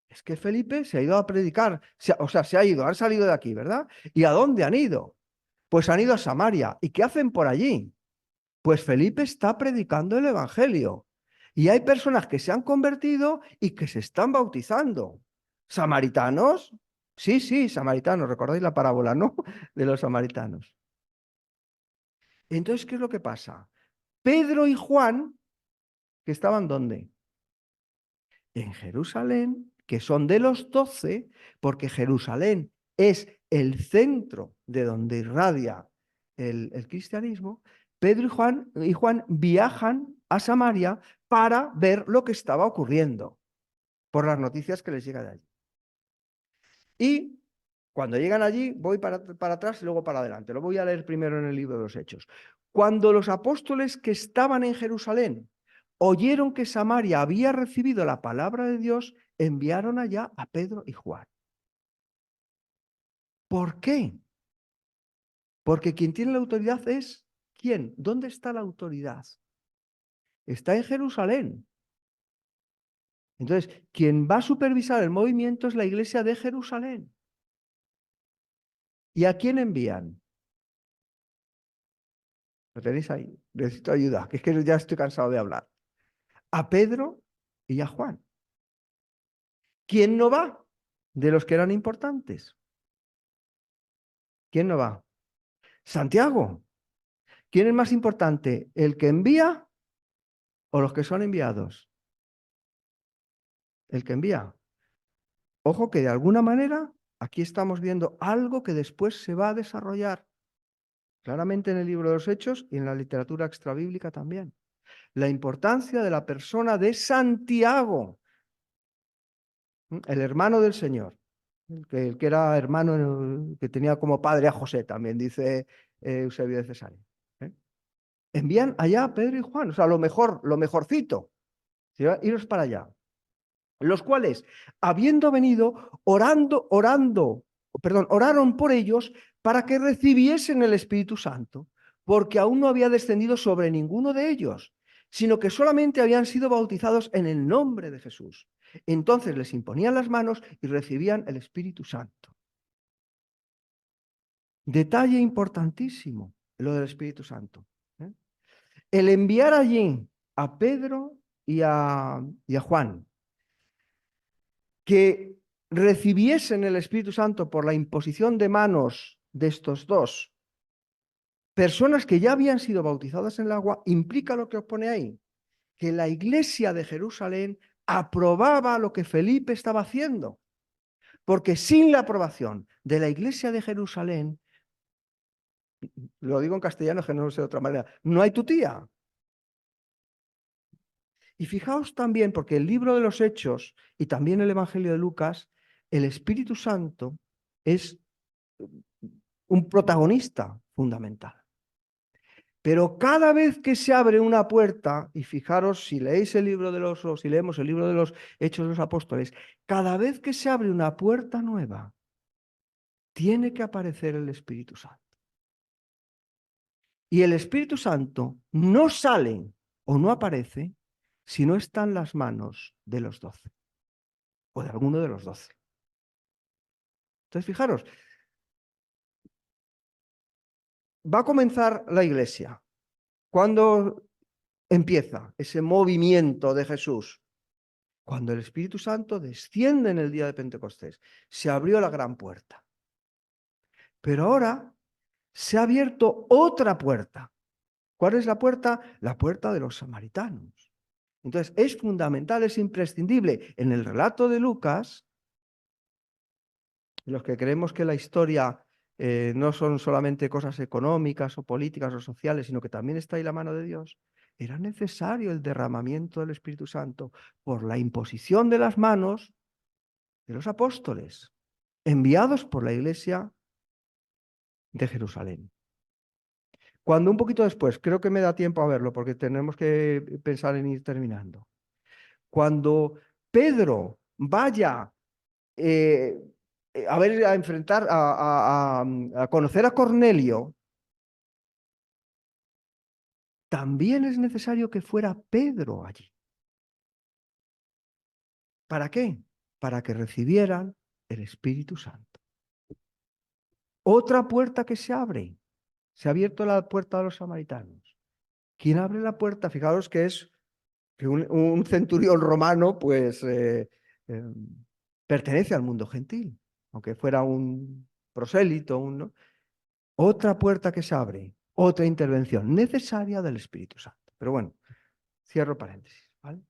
Es que Felipe se ha ido a predicar, se ha ido, han salido de aquí, ¿verdad? ¿Y a dónde han ido? Pues han ido a Samaria. ¿Y qué hacen por allí? Pues Felipe está predicando el evangelio. Y hay personas que se han convertido y que se están bautizando. ¿Samaritanos? Sí, sí, samaritanos. ¿Recordáis la parábola, no? De los samaritanos. Entonces, ¿qué es lo que pasa? Pedro y Juan, que estaban ¿dónde? En Jerusalén, que son de los 12, porque Jerusalén es el centro de donde irradia el cristianismo. Pedro y Juan viajan a Samaria para ver lo que estaba ocurriendo, por las noticias que les llegan de allí. Y cuando llegan allí, voy para atrás y luego para adelante. Lo voy a leer primero en el libro de los Hechos. Cuando los apóstoles que estaban en Jerusalén oyeron que Samaria había recibido la palabra de Dios, enviaron allá a Pedro y Juan. ¿Por qué? Porque quien tiene la autoridad es ¿quién? ¿Dónde está la autoridad? Está en Jerusalén. Entonces, quien va a supervisar el movimiento es la iglesia de Jerusalén. ¿Y a quién envían? Lo tenéis ahí. Necesito ayuda, que es que ya estoy cansado de hablar. A Pedro y a Juan. ¿Quién no va? De los que eran importantes. ¿Quién no va? Santiago. ¿Quién es más importante? ¿El que envía o los que son enviados? El que envía. Ojo que de alguna manera aquí estamos viendo algo que después se va a desarrollar claramente en el libro de los Hechos y en la literatura extrabíblica también. La importancia de la persona de Santiago, el hermano del Señor, el que era hermano, que tenía como padre a José, también dice Eusebio de Cesarea. Envían allá a Pedro y Juan, o sea, lo mejorcito, iros para allá. Los cuales, habiendo venido, oraron por ellos para que recibiesen el Espíritu Santo, porque aún no había descendido sobre ninguno de ellos, sino que solamente habían sido bautizados en el nombre de Jesús. Entonces les imponían las manos y recibían el Espíritu Santo. Detalle importantísimo, lo del Espíritu Santo. El enviar allí a Pedro y a Juan, que recibiesen el Espíritu Santo por la imposición de manos de estos dos personas que ya habían sido bautizadas en el agua, implica lo que os pone ahí, que la iglesia de Jerusalén aprobaba lo que Felipe estaba haciendo, porque sin la aprobación de la iglesia de Jerusalén, lo digo en castellano que no sé de otra manera, no hay tutía. Y fijaos también, porque el libro de los Hechos y también el Evangelio de Lucas, el Espíritu Santo es un protagonista fundamental. Pero cada vez que se abre una puerta, y fijaros si leéis el libro de los, o si leemos el libro de los Hechos de los Apóstoles, cada vez que se abre una puerta nueva, tiene que aparecer el Espíritu Santo. Y el Espíritu Santo no sale o no aparece si no está en las manos de los 12 o de alguno de los 12. Entonces, fijaros, va a comenzar la iglesia. ¿Cuándo empieza ese movimiento de Jesús? Cuando el Espíritu Santo desciende en el día de Pentecostés. Se abrió la gran puerta. Pero ahora se ha abierto otra puerta. ¿Cuál es la puerta? La puerta de los samaritanos. Entonces, es fundamental, es imprescindible. En el relato de Lucas, los que creemos que la historia no son solamente cosas económicas o políticas o sociales, sino que también está ahí la mano de Dios, era necesario el derramamiento del Espíritu Santo por la imposición de las manos de los apóstoles, enviados por la iglesia de Jerusalén. Cuando un poquito después, creo que me da tiempo a verlo porque tenemos que pensar en ir terminando. Cuando Pedro vaya a enfrentar, a conocer a Cornelio, también es necesario que fuera Pedro allí. ¿Para qué? Para que recibieran el Espíritu Santo. Otra puerta que se abre. Se ha abierto la puerta de los samaritanos. ¿Quién abre la puerta? Fijaros que es que un centurión romano, pues, pertenece al mundo gentil, aunque fuera un prosélito, ¿no? Otra puerta que se abre, otra intervención necesaria del Espíritu Santo. Pero bueno, cierro paréntesis, ¿vale?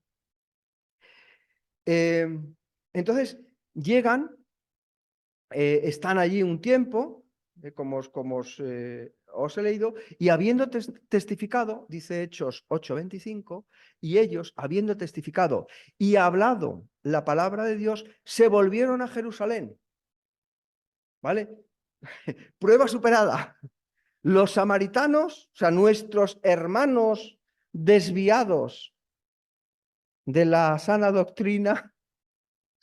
Entonces, llegan, están allí un tiempo, como os he leído, y habiendo testificado, dice Hechos 8:25, y ellos, habiendo testificado y hablado la palabra de Dios, se volvieron a Jerusalén. ¿Vale? Prueba superada. Los samaritanos, o sea, nuestros hermanos desviados de la sana doctrina,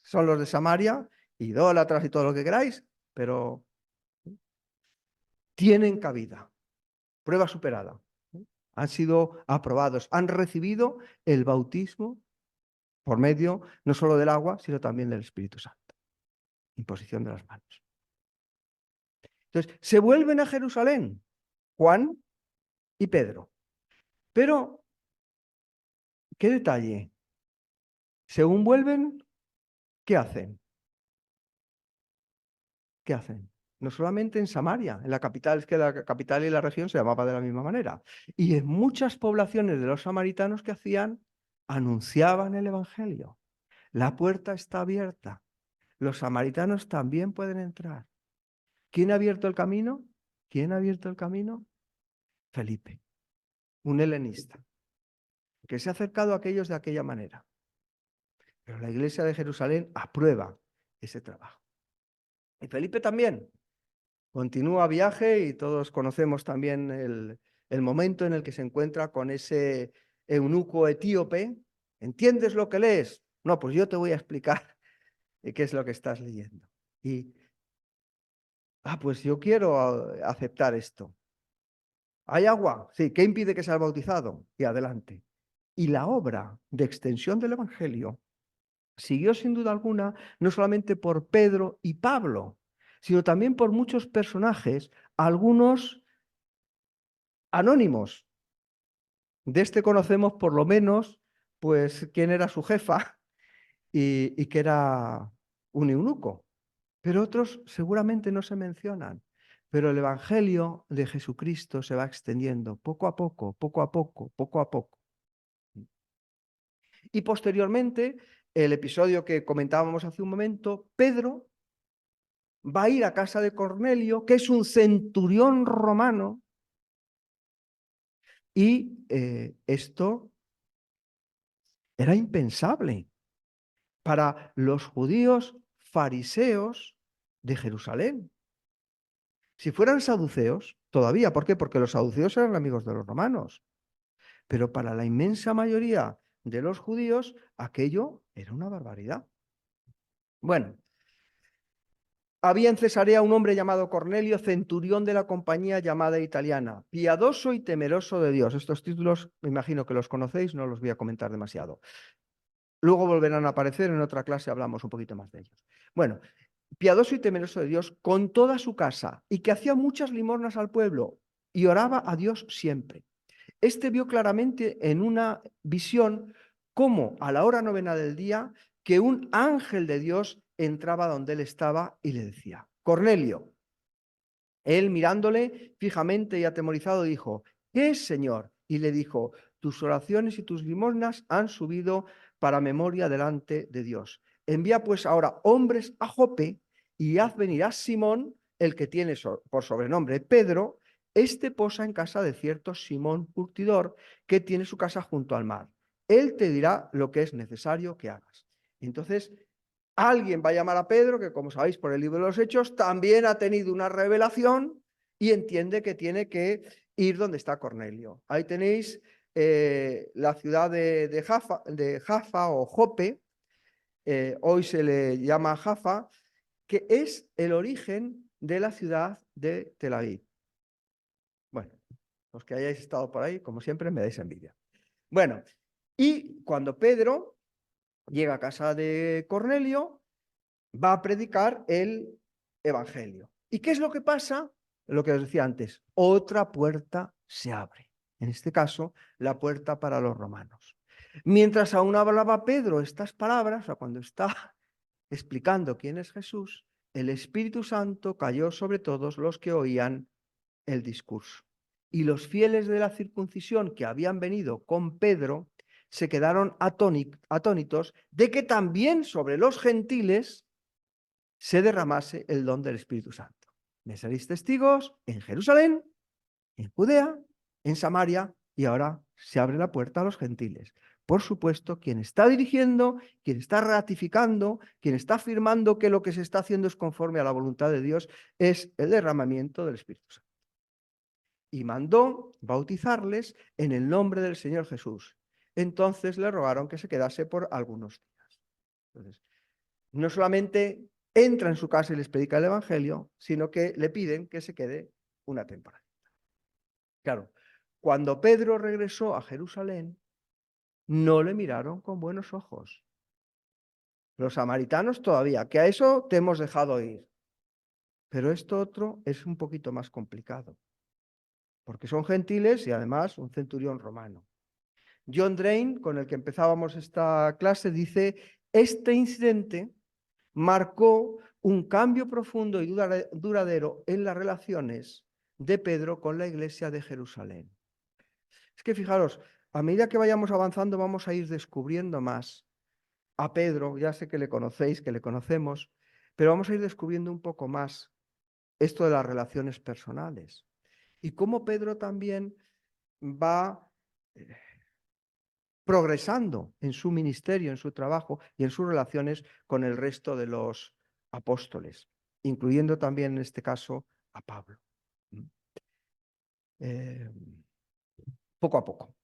son los de Samaria, idólatras y todo lo que queráis, pero tienen cabida. Prueba superada. Han sido aprobados, han recibido el bautismo por medio no solo del agua, sino también del Espíritu Santo. Imposición de las manos. Entonces, se vuelven a Jerusalén, Juan y Pedro. Pero, ¿qué detalle? Según vuelven, ¿qué hacen? ¿Qué hacen? No solamente en Samaria, en la capital, es que la capital y la región se llamaba de la misma manera. Y en muchas poblaciones de los samaritanos que hacían, anunciaban el Evangelio. La puerta está abierta. Los samaritanos también pueden entrar. ¿Quién ha abierto el camino? ¿Quién ha abierto el camino? Felipe, un helenista, que se ha acercado a aquellos de aquella manera. Pero la iglesia de Jerusalén aprueba ese trabajo. Y Felipe también. Continúa viaje y todos conocemos también el momento en el que se encuentra con ese eunuco etíope. ¿Entiendes lo que lees? No, pues yo te voy a explicar qué es lo que estás leyendo. Y, pues yo quiero aceptar esto. ¿Hay agua? Sí. ¿Qué impide que sea bautizado? Y adelante. Y la obra de extensión del Evangelio siguió sin duda alguna no solamente por Pedro y Pablo, sino también por muchos personajes, algunos anónimos. De este conocemos por lo menos, pues, quién era su jefa y que era un eunuco. Pero otros seguramente no se mencionan. Pero el Evangelio de Jesucristo se va extendiendo poco a poco, poco a poco, poco a poco. Y posteriormente, el episodio que comentábamos hace un momento, Pedro va a ir a casa de Cornelio, que es un centurión romano, y esto era impensable para los judíos fariseos de Jerusalén. Si fueran saduceos, todavía, ¿por qué? Porque los saduceos eran amigos de los romanos. Pero para la inmensa mayoría de los judíos, aquello era una barbaridad. Bueno, había en Cesarea un hombre llamado Cornelio, centurión de la compañía llamada italiana, piadoso y temeroso de Dios. Estos títulos, me imagino que los conocéis, no los voy a comentar demasiado. Luego volverán a aparecer, en otra clase hablamos un poquito más de ellos. Bueno, piadoso y temeroso de Dios con toda su casa, y que hacía muchas limosnas al pueblo y oraba a Dios siempre. Este vio claramente en una visión cómo a la hora novena del día que un ángel de Dios entraba donde él estaba y le decía: Cornelio. Él, mirándole fijamente y atemorizado, dijo: ¿Qué es, Señor? Y le dijo: tus oraciones y tus limosnas han subido para memoria delante de Dios. Envía pues ahora hombres a Jope y haz venir a Simón, el que tiene por sobrenombre Pedro. Este posa en casa de cierto Simón Curtidor, que tiene su casa junto al mar. Él te dirá lo que es necesario que hagas. Entonces, alguien va a llamar a Pedro, que como sabéis por el libro de los Hechos, también ha tenido una revelación y entiende que tiene que ir donde está Cornelio. Ahí tenéis la ciudad de Jaffa o Jope, hoy se le llama Jaffa, que es el origen de la ciudad de Tel Aviv. Bueno, los que hayáis estado por ahí, como siempre, me dais envidia. Bueno, y cuando Pedro llega a casa de Cornelio, va a predicar el Evangelio. ¿Y qué es lo que pasa? Lo que os decía antes, otra puerta se abre. En este caso, la puerta para los romanos. Mientras aún hablaba Pedro estas palabras, o cuando está explicando quién es Jesús, el Espíritu Santo cayó sobre todos los que oían el discurso. Y los fieles de la circuncisión que habían venido con Pedro se quedaron atónitos de que también sobre los gentiles se derramase el don del Espíritu Santo. Me seréis testigos en Jerusalén, en Judea, en Samaria, y ahora se abre la puerta a los gentiles. Por supuesto, quien está dirigiendo, quien está ratificando, quien está afirmando que lo que se está haciendo es conforme a la voluntad de Dios, es el derramamiento del Espíritu Santo. Y mandó bautizarles en el nombre del Señor Jesús. Entonces le rogaron que se quedase por algunos días. Entonces, no solamente entra en su casa y les predica el Evangelio, sino que le piden que se quede una temporada. Claro, cuando Pedro regresó a Jerusalén, no le miraron con buenos ojos. Los samaritanos todavía, que a eso te hemos dejado ir. Pero esto otro es un poquito más complicado, porque son gentiles y además un centurión romano. John Drain, con el que empezábamos esta clase, dice: este incidente marcó un cambio profundo y duradero en las relaciones de Pedro con la iglesia de Jerusalén. Es que fijaros, a medida que vayamos avanzando vamos a ir descubriendo más a Pedro. Ya sé que le conocéis, que le conocemos, pero vamos a ir descubriendo un poco más esto de las relaciones personales y cómo Pedro también va progresando en su ministerio, en su trabajo y en sus relaciones con el resto de los apóstoles, incluyendo también en este caso a Pablo. Poco a poco.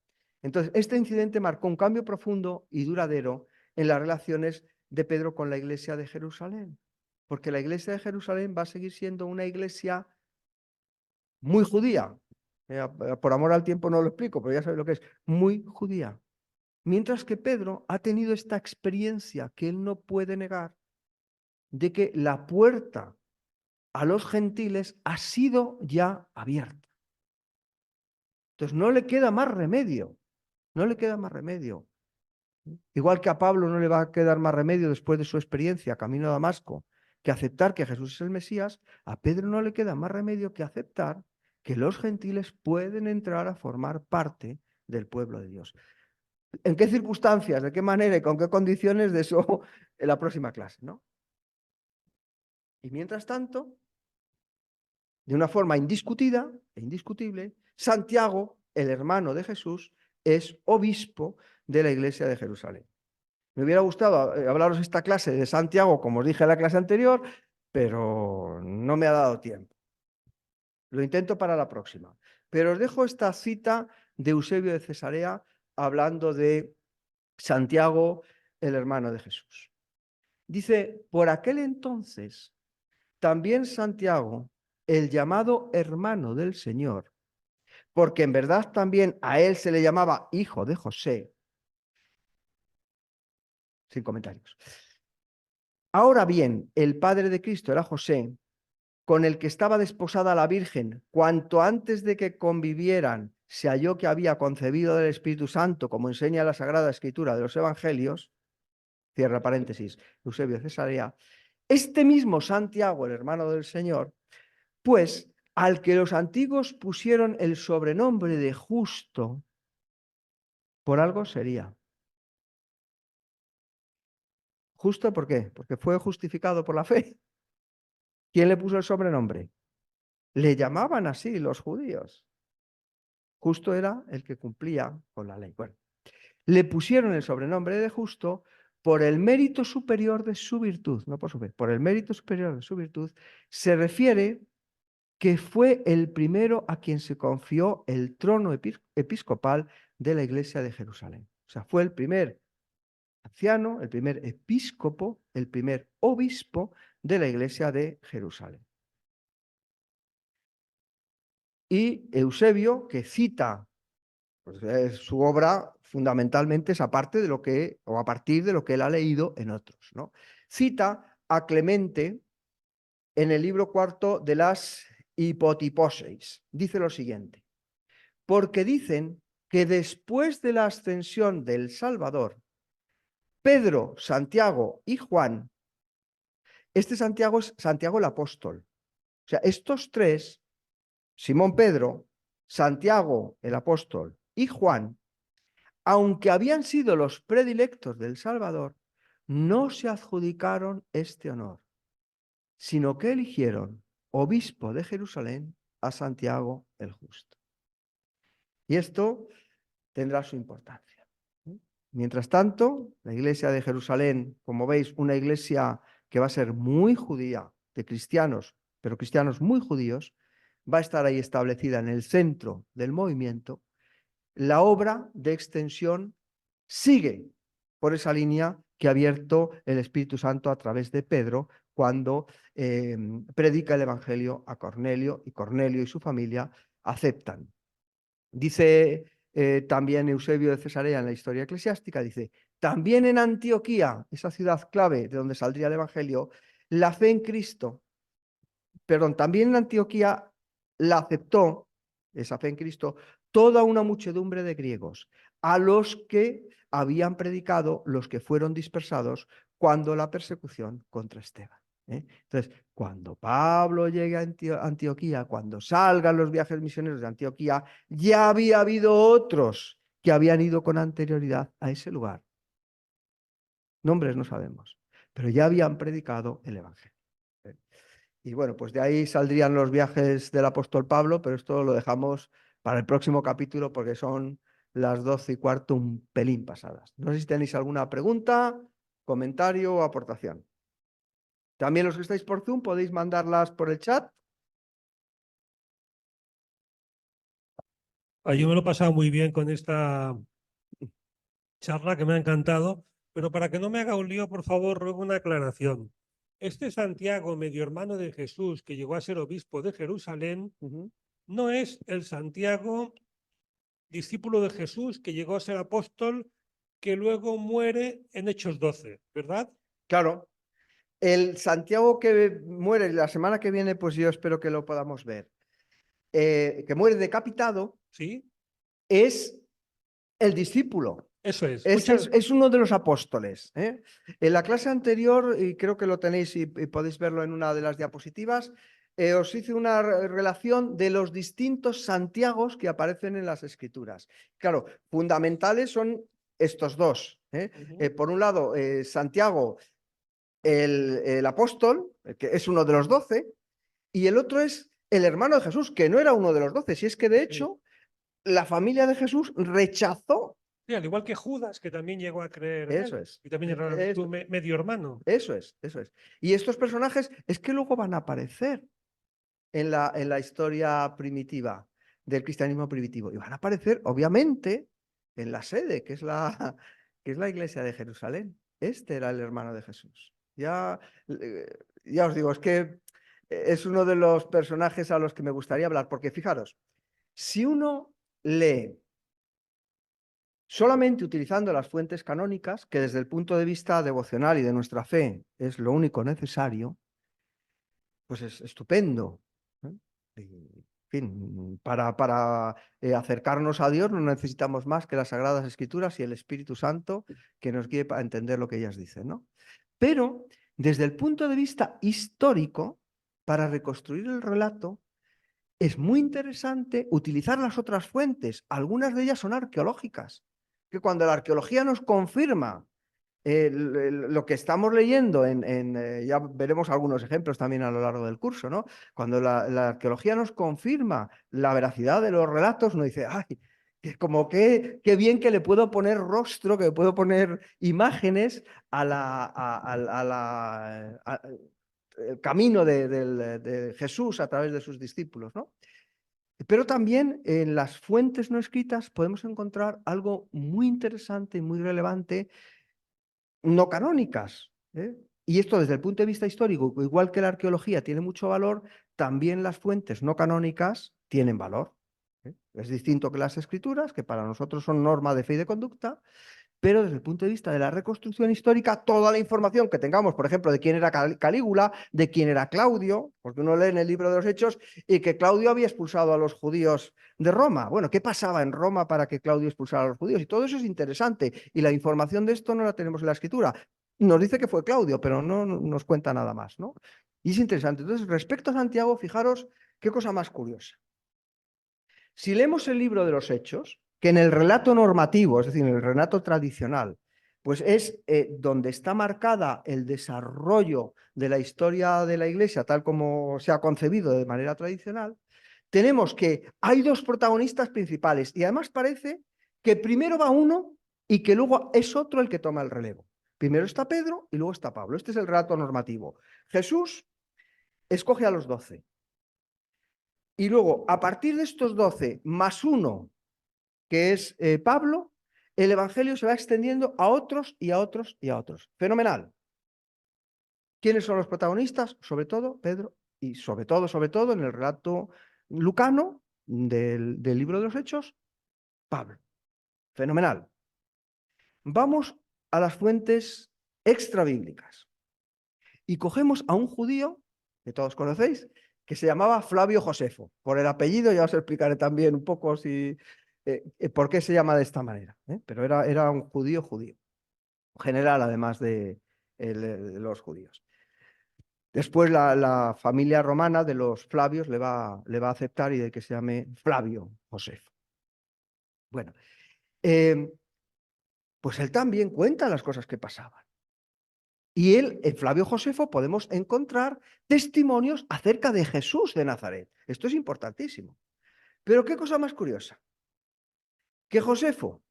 Entonces, este incidente marcó un cambio profundo y duradero en las relaciones de Pedro con la iglesia de Jerusalén, porque la iglesia de Jerusalén va a seguir siendo una iglesia muy judía. Por amor al tiempo no lo explico, pero ya sabéis lo que es, muy judía. Mientras que Pedro ha tenido esta experiencia que él no puede negar, de que la puerta a los gentiles ha sido ya abierta. Entonces no le queda más remedio, no le queda más remedio. Igual que a Pablo no le va a quedar más remedio después de su experiencia camino a Damasco que aceptar que Jesús es el Mesías, a Pedro no le queda más remedio que aceptar que los gentiles pueden entrar a formar parte del pueblo de Dios. ¿En qué circunstancias, de qué manera y con qué condiciones? De eso en la próxima clase, ¿no? Y mientras tanto, de una forma indiscutida e indiscutible, Santiago, el hermano de Jesús, es obispo de la iglesia de Jerusalén. Me hubiera gustado hablaros esta clase de Santiago, como os dije en la clase anterior, pero no me ha dado tiempo. Lo intento para la próxima. Pero os dejo esta cita de Eusebio de Cesarea hablando de Santiago, el hermano de Jesús. Dice: por aquel entonces, también Santiago, el llamado hermano del Señor, porque en verdad también a él se le llamaba hijo de José, sin comentarios, Ahora bien, el padre de Cristo era José, con el que estaba desposada la Virgen, cuanto antes de que convivieran, se halló que había concebido del Espíritu Santo, como enseña la Sagrada Escritura de los Evangelios, cierra paréntesis, Eusebio de Cesarea, este mismo Santiago, el hermano del Señor, pues al que los antiguos pusieron el sobrenombre de justo, por algo sería. ¿Justo por qué? Porque fue justificado por la fe. ¿Quién le puso el sobrenombre? Le llamaban así los judíos. Justo era el que cumplía con la ley. Bueno, le pusieron el sobrenombre de justo por el mérito superior de su virtud, no por su fe, por el mérito superior de su virtud, se refiere que fue el primero a quien se confió el trono episcopal de la iglesia de Jerusalén. O sea, fue el primer anciano, el primer episcopo, el primer obispo de la iglesia de Jerusalén. Y Eusebio, que cita pues, su obra fundamentalmente es aparte de lo que, o a partir de lo que él ha leído en otros, ¿no? Cita a Clemente en el libro cuarto de las Hipotiposeis. Dice lo siguiente: porque dicen que después de la ascensión del Salvador, Pedro, Santiago y Juan, este Santiago es Santiago el apóstol. O sea, estos tres, Simón Pedro, Santiago el apóstol y Juan, aunque habían sido los predilectos del Salvador, no se adjudicaron este honor, sino que eligieron obispo de Jerusalén a Santiago el Justo. Y esto tendrá su importancia. Mientras tanto, la iglesia de Jerusalén, como veis, una iglesia que va a ser muy judía, de cristianos, pero cristianos muy judíos, va a estar ahí establecida en el centro del movimiento. La obra de extensión sigue por esa línea que ha abierto el Espíritu Santo a través de Pedro cuando predica el Evangelio a Cornelio, y Cornelio y su familia aceptan. Dice también Eusebio de Cesarea en la historia eclesiástica, dice, también en Antioquía, esa ciudad clave de donde saldría el Evangelio, la fe en Cristo, perdón, también en Antioquía la aceptó, esa fe en Cristo, toda una muchedumbre de griegos, a los que habían predicado los que fueron dispersados cuando la persecución contra Esteban. Entonces, cuando Pablo llegue a Antioquía, cuando salgan los viajes misioneros de Antioquía, ya había habido otros que habían ido con anterioridad a ese lugar. Nombres no sabemos, pero ya habían predicado el Evangelio. Y bueno, pues de ahí saldrían los viajes del apóstol Pablo, pero esto lo dejamos para el próximo capítulo porque son las 12:15, un pelín pasadas. No sé si tenéis alguna pregunta, comentario o aportación. También los que estáis por Zoom podéis mandarlas por el chat. Yo me lo he pasado muy bien con esta charla que me ha encantado, pero para que no me haga un lío, por favor, ruego una aclaración. Este Santiago, medio hermano de Jesús, que llegó a ser obispo de Jerusalén, no es el Santiago, discípulo de Jesús, que llegó a ser apóstol, que luego muere en Hechos 12, ¿verdad? Claro, el Santiago que muere la semana que viene, pues yo espero que lo podamos ver, que muere decapitado, Sí, es el discípulo. eso es. Es uno de los apóstoles. En la clase anterior, y creo que lo tenéis y podéis verlo en una de las diapositivas, os hice una relación de los distintos Santiagos que aparecen en las Escrituras. Claro, fundamentales son estos dos. Por un lado, Santiago, el apóstol, que es uno de los 12, y el otro es el hermano de Jesús, que no era uno de los 12. Si es que de hecho, la familia de Jesús rechazó. Sí, al igual que Judas, que también llegó a creer en Eso él, es. y también era medio hermano. Eso es, eso es. Y estos personajes es que luego van a aparecer en la historia primitiva del cristianismo primitivo. Y van a aparecer, obviamente, en la sede, que es la iglesia de Jerusalén. Este era el hermano de Jesús. Ya os digo, es que es uno de los personajes a los que me gustaría hablar, porque fijaros, si uno lee Solamente utilizando las fuentes canónicas, que desde el punto de vista devocional y de nuestra fe es lo único necesario, pues es estupendo. ¿Eh? En fin, para acercarnos a Dios no necesitamos más que las Sagradas Escrituras y el Espíritu Santo que nos guíe para entender lo que ellas dicen, ¿no? Pero desde el punto de vista histórico, para reconstruir el relato, es muy interesante utilizar las otras fuentes. Algunas de ellas son arqueológicas, que cuando la arqueología nos confirma lo que estamos leyendo, ya veremos algunos ejemplos también a lo largo del curso, ¿no? Cuando la arqueología nos confirma la veracidad de los relatos, uno dice, ¡ay! Como qué bien que le puedo poner rostro, que le puedo poner imágenes el camino de Jesús a través de sus discípulos, ¿no? Pero también en las fuentes no escritas podemos encontrar algo muy interesante y muy relevante, no canónicas, ¿eh? Y esto desde el punto de vista histórico, igual que la arqueología tiene mucho valor, también las fuentes no canónicas tienen valor, ¿eh? Es distinto que las escrituras, que para nosotros son norma de fe y de conducta, pero desde el punto de vista de la reconstrucción histórica, toda la información que tengamos, por ejemplo, de quién era Calígula, de quién era Claudio, porque uno lee en el libro de los Hechos y que Claudio había expulsado a los judíos de Roma. Bueno, ¿qué pasaba en Roma para que Claudio expulsara a los judíos? Y todo eso es interesante. Y la información de esto no la tenemos en la escritura. Nos dice que fue Claudio, pero no nos cuenta nada más, ¿no? Y es interesante. Entonces, respecto a Santiago, fijaros qué cosa más curiosa. Si leemos el libro de los Hechos, que en el relato normativo, es decir, en el relato tradicional, pues es donde está marcada el desarrollo de la historia de la Iglesia, tal como se ha concebido de manera tradicional, tenemos que hay dos protagonistas principales y además parece que primero va uno y que luego es otro el que toma el relevo. Primero está Pedro y luego está Pablo. Este es el relato normativo. Jesús escoge a los 12. Y luego, a partir de estos 12 más uno, que es Pablo, el Evangelio se va extendiendo a otros y a otros y a otros. Fenomenal. ¿Quiénes son los protagonistas? Sobre todo Pedro y sobre todo en el relato lucano del libro de los Hechos, Pablo. Fenomenal. Vamos a las fuentes extrabíblicas y cogemos a un judío que todos conocéis, que se llamaba Flavio Josefo. Por el apellido ya os explicaré también un poco por qué se llama de esta manera, ¿eh? Pero era un judío, general además de los judíos. Después la familia romana de los Flavios le va a aceptar y de que se llame Flavio Josefo. Bueno, pues él también cuenta las cosas que pasaban. Y en Flavio Josefo, podemos encontrar testimonios acerca de Jesús de Nazaret. Esto es importantísimo. Pero qué cosa más curiosa. Que Josefo,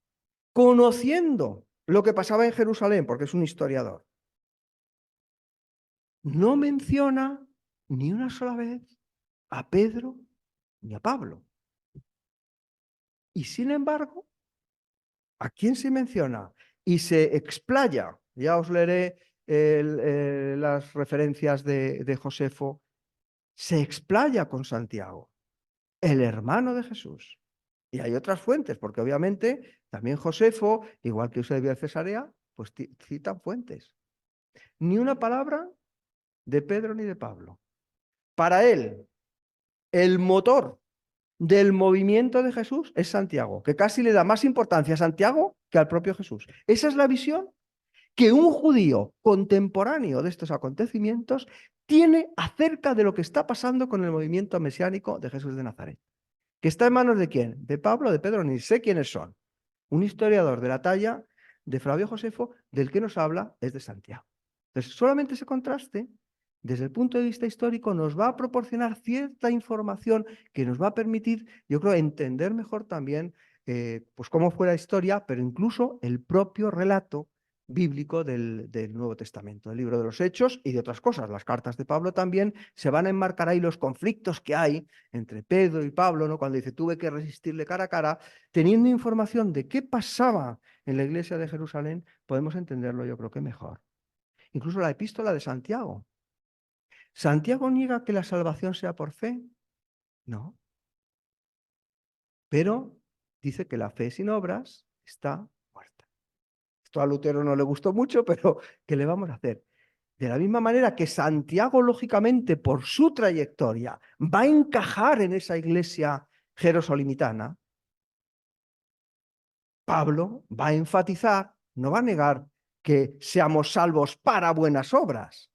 conociendo lo que pasaba en Jerusalén, porque es un historiador, no menciona ni una sola vez a Pedro ni a Pablo. Y sin embargo, ¿a quién se menciona? Y se explaya, ya os leeré las referencias de Josefo, se explaya con Santiago, el hermano de Jesús. Y hay otras fuentes, porque obviamente también Josefo, igual que Eusebio de Cesarea, pues citan fuentes. Ni una palabra de Pedro ni de Pablo. Para él, el motor del movimiento de Jesús es Santiago, que casi le da más importancia a Santiago que al propio Jesús. Esa es la visión que un judío contemporáneo de estos acontecimientos tiene acerca de lo que está pasando con el movimiento mesiánico de Jesús de Nazaret. ¿Que está en manos de quién? ¿De Pablo, de Pedro? Ni sé quiénes son. Un historiador de la talla de Flavio Josefo, del que nos habla es de Santiago. Entonces, solamente ese contraste, desde el punto de vista histórico, nos va a proporcionar cierta información que nos va a permitir, yo creo, entender mejor también pues cómo fue la historia, pero incluso el propio relato bíblico del Nuevo Testamento, del libro de los Hechos y de otras cosas. Las cartas de Pablo también se van a enmarcar ahí los conflictos que hay entre Pedro y Pablo, ¿no? Cuando dice tuve que resistirle cara a cara, teniendo información de qué pasaba en la iglesia de Jerusalén, podemos entenderlo yo creo que mejor. Incluso la epístola de Santiago. ¿Santiago niega que la salvación sea por fe? No. Pero dice que la fe sin obras está muerta. Esto a Lutero no le gustó mucho, pero ¿qué le vamos a hacer? De la misma manera que Santiago, lógicamente, por su trayectoria, va a encajar en esa iglesia jerosolimitana, Pablo va a enfatizar, no va a negar que seamos salvos para buenas obras,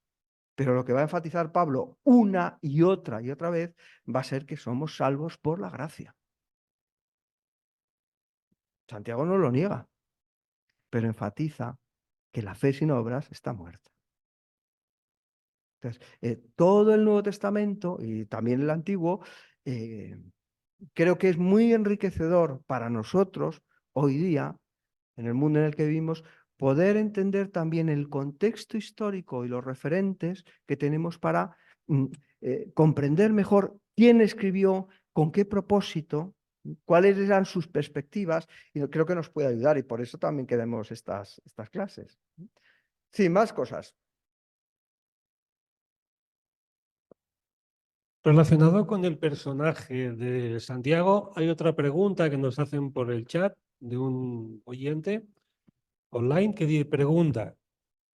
pero lo que va a enfatizar Pablo una y otra vez va a ser que somos salvos por la gracia. Santiago no lo niega, pero enfatiza que la fe sin obras está muerta. Entonces, todo el Nuevo Testamento y también el Antiguo, creo que es muy enriquecedor para nosotros hoy día, en el mundo en el que vivimos, poder entender también el contexto histórico y los referentes que tenemos para comprender mejor quién escribió, con qué propósito, cuáles eran sus perspectivas, y creo que nos puede ayudar, y por eso también queremos estas clases. Sí, más cosas. Relacionado con el personaje de Santiago, hay otra pregunta que nos hacen por el chat de un oyente online que pregunta,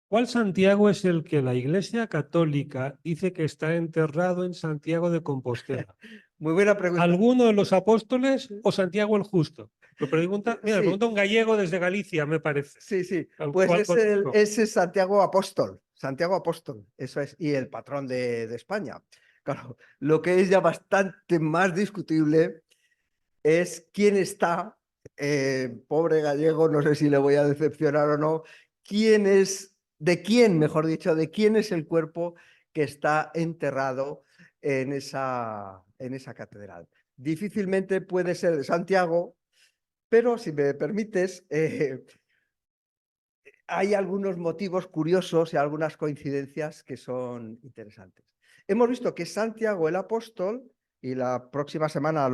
¿cuál Santiago es el que la Iglesia Católica dice que está enterrado en Santiago de Compostela? Muy buena pregunta. ¿Alguno de los apóstoles o Santiago el Justo? Lo pregunta, mira, Sí. lo pregunta un gallego desde Galicia, me parece. Sí, sí. ¿Cuál Pues contigo? ese es Santiago Apóstol. Santiago Apóstol, eso es. Y el patrón de España. Claro, lo que es ya bastante más discutible es quién está, pobre gallego, no sé si le voy a decepcionar o no, quién es, de quién, mejor dicho, de quién es el cuerpo que está enterrado en esa catedral. Difícilmente puede ser de Santiago, pero si me permites, hay algunos motivos curiosos y algunas coincidencias que son interesantes. Hemos visto que Santiago el apóstol, y la próxima semana,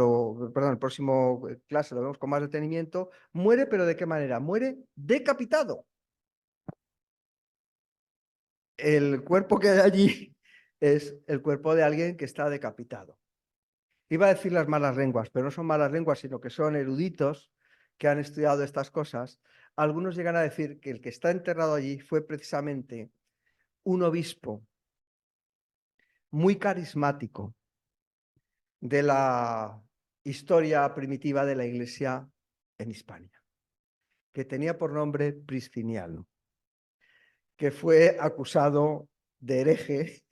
perdón, el próximo clase lo vemos con más detenimiento, muere, pero ¿de qué manera? Muere decapitado. El cuerpo que hay allí es el cuerpo de alguien que está decapitado. Iba a decir las malas lenguas, pero no son malas lenguas, sino que son eruditos que han estudiado estas cosas. Algunos llegan a decir que el que está enterrado allí fue precisamente un obispo muy carismático de la historia primitiva de la Iglesia en Hispania, que tenía por nombre Prisciniano, que fue acusado de hereje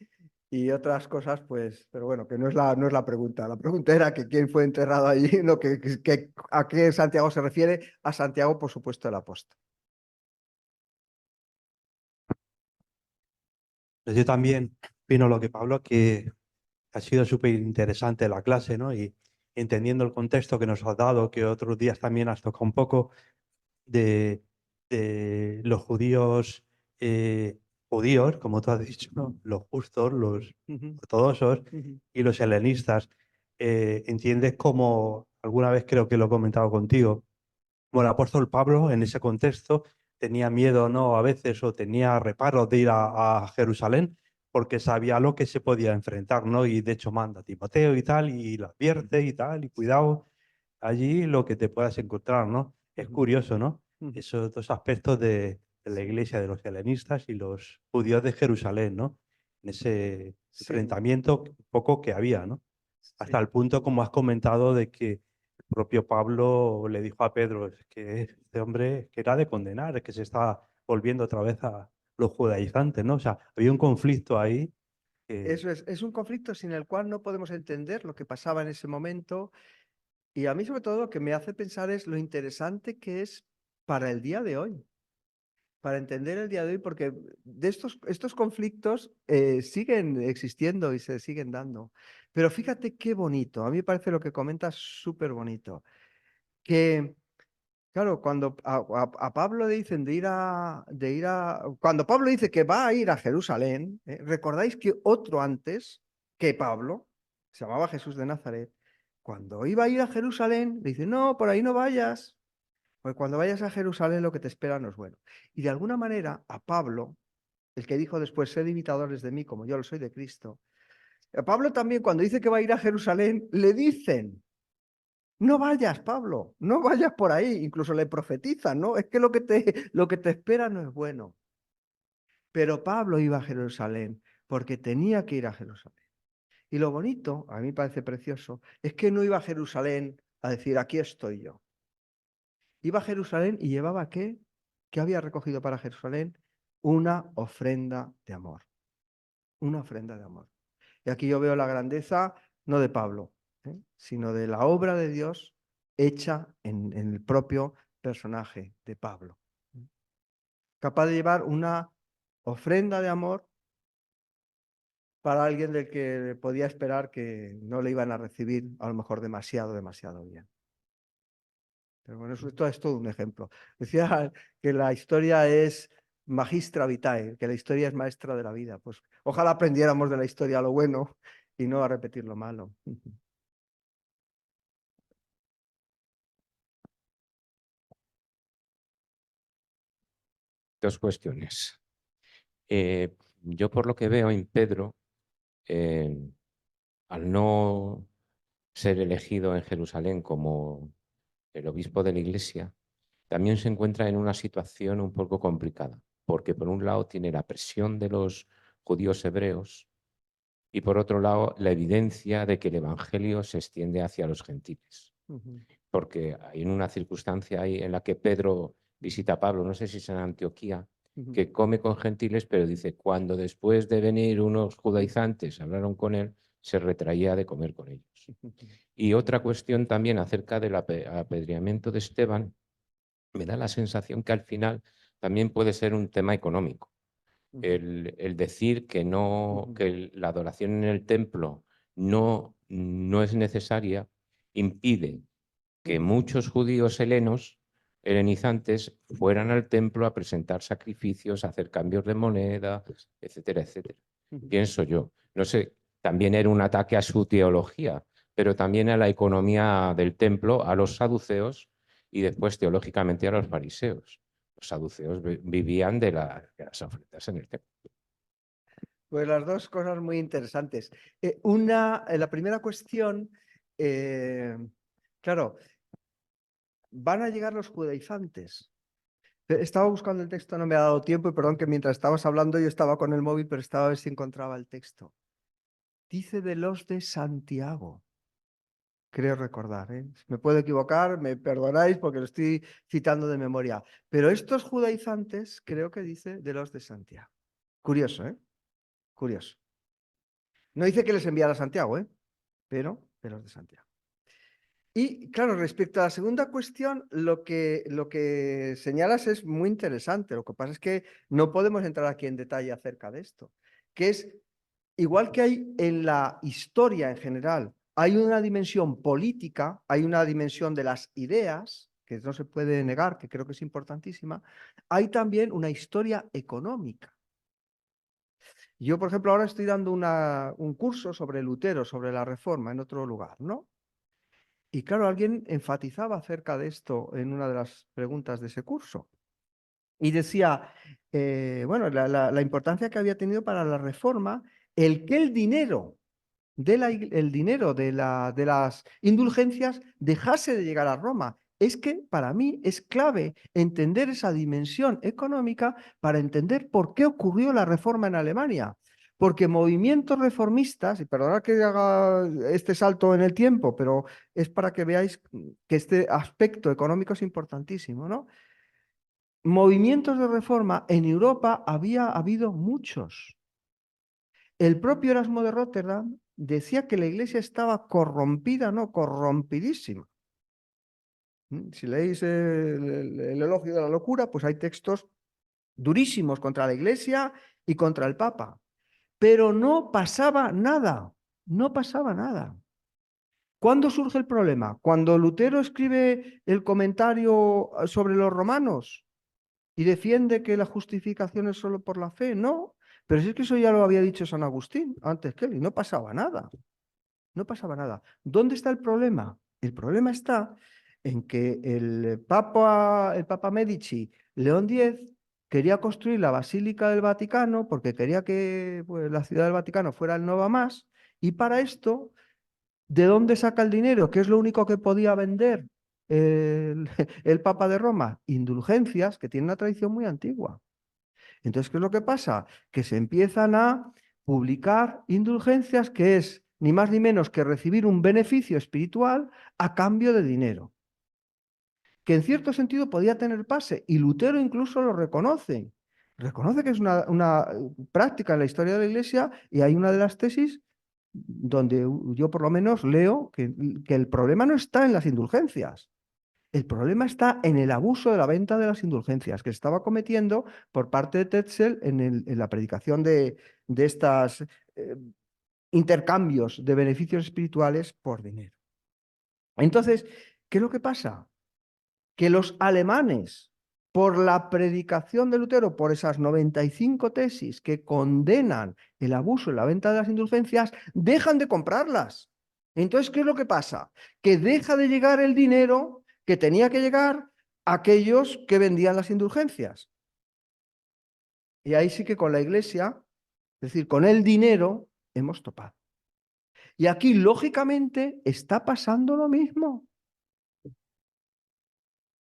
y otras cosas, pues, pero bueno, que no es la pregunta. La pregunta era que quién fue enterrado allí, no, a qué Santiago se refiere. A Santiago, por supuesto, el apóstol. Pues yo también opino lo que Pablo, que ha sido súper interesante la clase, ¿no? Y entendiendo el contexto que nos has dado, que otros días también has tocado un poco de los judíos, como tú has dicho, ¿no? Los justos, los ortodoxos y los helenistas. Entiendes como, alguna vez creo que lo he comentado contigo, como el apóstol Pablo en ese contexto tenía miedo, ¿no? A veces, o tenía reparos de ir a Jerusalén porque sabía lo que se podía enfrentar, ¿no? Y de hecho manda a Timoteo y tal, y lo advierte y tal, y cuidado allí lo que te puedas encontrar, ¿no? Es curioso, ¿no? Esos dos aspectos de la iglesia de los helenistas y los judíos de Jerusalén, ¿no? En ese enfrentamiento poco que había, ¿no? Hasta el punto, como has comentado, de que el propio Pablo le dijo a Pedro, es que este hombre que era de condenar, es que se está volviendo otra vez a los judaizantes, ¿no? O sea, había un conflicto ahí. Eso es un conflicto sin el cual no podemos entender lo que pasaba en ese momento. Y a mí, sobre todo, lo que me hace pensar es lo interesante que es para el día de hoy, para entender el día de hoy, porque de estos conflictos siguen existiendo y se siguen dando. Pero fíjate qué bonito, a mí me parece lo que comentas súper bonito, que, claro, cuando a Pablo le dicen cuando Pablo dice que va a ir a Jerusalén, recordáis que otro antes que Pablo, se llamaba Jesús de Nazaret, cuando iba a ir a Jerusalén, le dice, no, por ahí no vayas, porque cuando vayas a Jerusalén lo que te espera no es bueno. Y de alguna manera a Pablo, el que dijo después, sed imitadores de mí como yo lo soy de Cristo, a Pablo también cuando dice que va a ir a Jerusalén, le dicen No vayas, Pablo, no vayas por ahí. Incluso le profetizan, ¿no? Es que lo que te espera no es bueno. Pero Pablo iba a Jerusalén porque tenía que ir a Jerusalén. Y lo bonito, a mí me parece precioso, es que no iba a Jerusalén a decir, aquí estoy yo. Iba a Jerusalén y llevaba ¿qué? ¿Qué había recogido para Jerusalén? Una ofrenda de amor. Una ofrenda de amor. Y aquí yo veo la grandeza no de Pablo, sino de la obra de Dios hecha en el propio personaje de Pablo. Capaz de llevar una ofrenda de amor para alguien del que podía esperar que no le iban a recibir a lo mejor demasiado bien. Pero bueno, esto es todo un ejemplo. Decía que la historia es magistra vitae, que la historia es maestra de la vida. Pues ojalá aprendiéramos de la historia lo bueno y no a repetir lo malo. Dos cuestiones. Yo por lo que veo en Pedro, al no ser elegido en Jerusalén como el obispo de la Iglesia, también se encuentra en una situación un poco complicada, porque por un lado tiene la presión de los judíos hebreos y por otro lado la evidencia de que el Evangelio se extiende hacia los gentiles. Porque hay una circunstancia ahí en la que Pedro visita a Pablo, no sé si es en Antioquía, que come con gentiles, pero dice, cuando después de venir unos judaizantes hablaron con él, se retraía de comer con ellos. Y otra cuestión también acerca del apedreamiento de Esteban, me da la sensación que al final también puede ser un tema económico. El decir que, que la adoración en el templo no es necesaria impide que muchos judíos helenizantes fueran al templo a presentar sacrificios, a hacer cambios de moneda, etcétera, etcétera. Pienso yo. No sé, también era un ataque a su teología, pero también a la economía del templo, a los saduceos y después teológicamente a los fariseos. Los saduceos vivían de las ofrendas en el templo. Pues las dos cosas muy interesantes. La primera cuestión, claro, van a llegar los judaizantes. Estaba buscando el texto, no me ha dado tiempo y perdón que mientras estabas hablando yo estaba con el móvil, pero estaba a ver si encontraba el texto. Dice de los de Santiago. Creo recordar, ¿eh? Me puedo equivocar, me perdonáis porque lo estoy citando de memoria. Pero estos judaizantes creo que dice de los de Santiago. Curioso, ¿eh? Curioso. No dice que les enviara a Santiago, ¿eh? Pero de los de Santiago. Y claro, respecto a la segunda cuestión, lo que señalas es muy interesante. Lo que pasa es que no podemos entrar aquí en detalle acerca de esto, que es igual que hay en la historia en general, hay una dimensión política, hay una dimensión de las ideas, que no se puede negar, que creo que es importantísima, hay también una historia económica. Yo, por ejemplo, ahora estoy dando un curso sobre Lutero, sobre la Reforma, en otro lugar, ¿no? Y claro, alguien enfatizaba acerca de esto en una de las preguntas de ese curso. Y decía, bueno, la importancia que había tenido para la Reforma, el que el dinero de las indulgencias dejase de llegar a Roma. Es que para mí es clave entender esa dimensión económica para entender por qué ocurrió la reforma en Alemania. Porque movimientos reformistas, y perdonad que haga este salto en el tiempo, pero es para que veáis que este aspecto económico es importantísimo, ¿no? Movimientos de reforma en Europa había habido muchos. El propio Erasmo de Róterdam decía que la iglesia estaba corrompida, no, corrompidísima. Si leéis el elogio de la locura, pues hay textos durísimos contra la iglesia y contra el papa. Pero no pasaba nada, no pasaba nada. ¿Cuándo surge el problema? Cuando Lutero escribe el comentario sobre los romanos y defiende que la justificación es solo por la fe. No, pero si es que eso ya lo había dicho San Agustín antes que él y no pasaba nada. No pasaba nada. ¿Dónde está el problema? El problema está en que el Papa Medici, León X, quería construir la Basílica del Vaticano porque quería que pues, la ciudad del Vaticano fuera el Nova Más y para esto ¿De dónde saca el dinero? ¿Qué es lo único que podía vender el Papa de Roma? Indulgencias, que tienen una tradición muy antigua. Entonces, ¿qué es lo que pasa? Que se empiezan a publicar indulgencias, que es ni más ni menos que recibir un beneficio espiritual a cambio de dinero, que en cierto sentido podía tener pase, y Lutero incluso lo reconoce. Reconoce que es una práctica en la historia de la Iglesia, y hay una de las tesis donde yo por lo menos leo que el problema no está en las indulgencias. El problema está en el abuso de la venta de las indulgencias que se estaba cometiendo por parte de Tetzel en la predicación de estos intercambios de beneficios espirituales por dinero. Entonces, ¿qué es lo que pasa? Que los alemanes, por la predicación de Lutero, por esas 95 tesis que condenan el abuso en la venta de las indulgencias, dejan de comprarlas. Entonces, ¿qué es lo que pasa? Que deja de llegar el dinero que tenía que llegar a aquellos que vendían las indulgencias. Y ahí sí que con la Iglesia, es decir, con el dinero, hemos topado. Y aquí, lógicamente, está pasando lo mismo.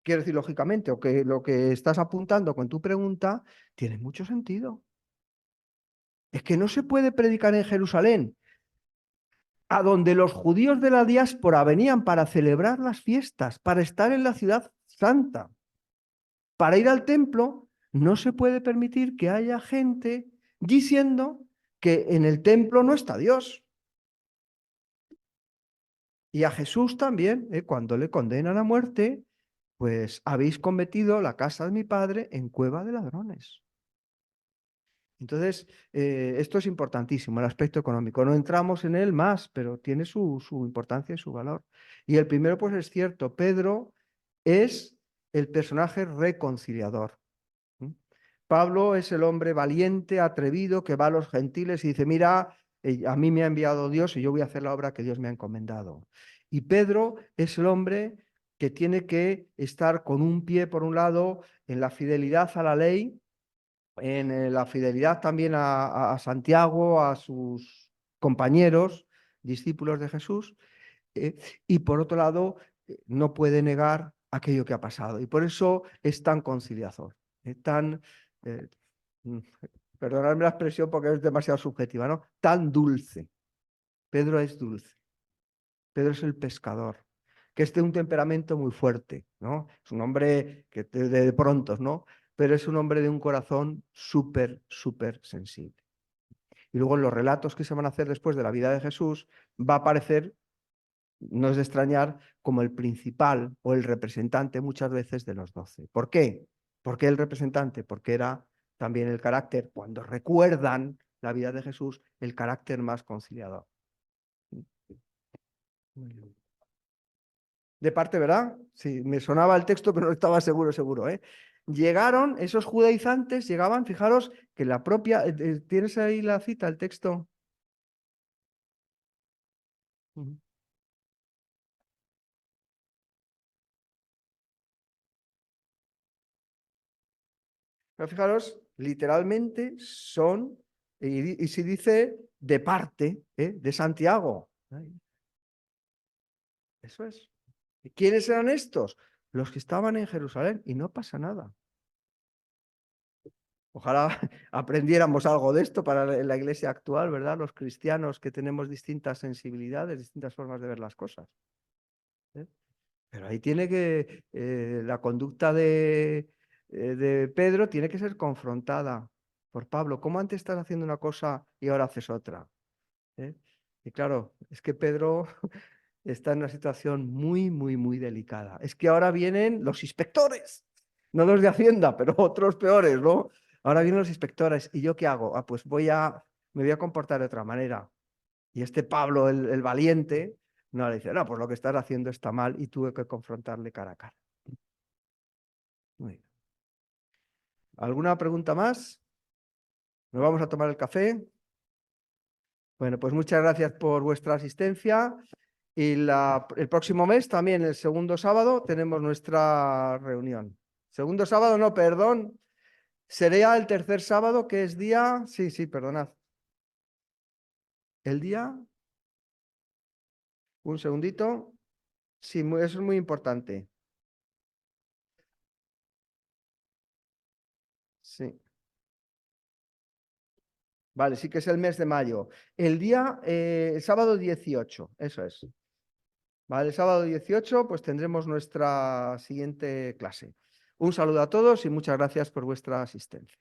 Quiero decir, lógicamente, o que lo que estás apuntando con tu pregunta tiene mucho sentido. Es que no se puede predicar en Jerusalén, a donde los judíos de la diáspora venían para celebrar las fiestas, para estar en la ciudad santa, para ir al templo. No se puede permitir que haya gente diciendo que en el templo no está Dios. Y a Jesús también, cuando le condenan a muerte, pues habéis convertido la casa de mi padre en cueva de ladrones. Entonces, esto es importantísimo, el aspecto económico. No entramos en él más, pero tiene su importancia y su valor. Y el primero, pues es cierto, Pedro es el personaje reconciliador. Pablo es el hombre valiente, atrevido, que va a los gentiles y dice, mira, a mí me ha enviado Dios y yo voy a hacer la obra que Dios me ha encomendado. Y Pedro es el hombre que tiene que estar con un pie, por un lado, en la fidelidad a la ley, en la fidelidad también a Santiago, a sus compañeros, discípulos de Jesús, y por otro lado, no puede negar aquello que ha pasado. Y por eso es tan conciliador, tan, mm, perdonadme la expresión porque es demasiado subjetiva, ¿no? Tan dulce. Pedro es dulce. Pedro es el pescador, que es de un temperamento muy fuerte, ¿no? Es un hombre que de prontos, ¿no? Pero es un hombre de un corazón súper, súper sensible. Y luego en los relatos que se van a hacer después de la vida de Jesús, va a aparecer, no es de extrañar, como el principal o el representante muchas veces de los 12. ¿Por qué? ¿Por qué el representante? Porque era también el carácter, cuando recuerdan la vida de Jesús, el carácter más conciliador. De parte, ¿verdad? Sí, me sonaba el texto, pero no estaba seguro, ¿eh? Llegaron, esos judaizantes llegaban, fijaros que la propia, ¿tienes ahí la cita, el texto? Pero fijaros, literalmente son, y se dice de parte, de Santiago. Eso es. ¿Y quiénes eran estos? Los que estaban en Jerusalén, y no pasa nada. Ojalá aprendiéramos algo de esto para la iglesia actual, ¿verdad? Los cristianos que tenemos distintas sensibilidades, distintas formas de ver las cosas. Pero ahí tiene que, la conducta de Pedro tiene que ser confrontada por Pablo. ¿Cómo antes estás haciendo una cosa y ahora haces otra? Y claro, es que Pedro está en una situación muy, muy, muy delicada. Es que ahora vienen los inspectores, no los de Hacienda, pero otros peores, ¿no? Ahora vienen los inspectores. ¿Y yo qué hago? Ah, pues me voy a comportar de otra manera. Y este Pablo, el valiente, no le dice, no, pues lo que estás haciendo está mal, y tuve que confrontarle cara a cara. Muy bien. ¿Alguna pregunta más? ¿Nos vamos a tomar el café? Bueno, pues muchas gracias por vuestra asistencia. Y el próximo mes, también el segundo sábado, tenemos nuestra reunión. Segundo sábado, no, perdón. Sería el tercer sábado, que es día... Sí, perdonad. El día Un segundito. Sí, eso es muy importante. Sí. Vale, sí que es el mes de mayo. El sábado 18, eso es. Vale, el sábado 18, pues tendremos nuestra siguiente clase. Un saludo a todos y muchas gracias por vuestra asistencia.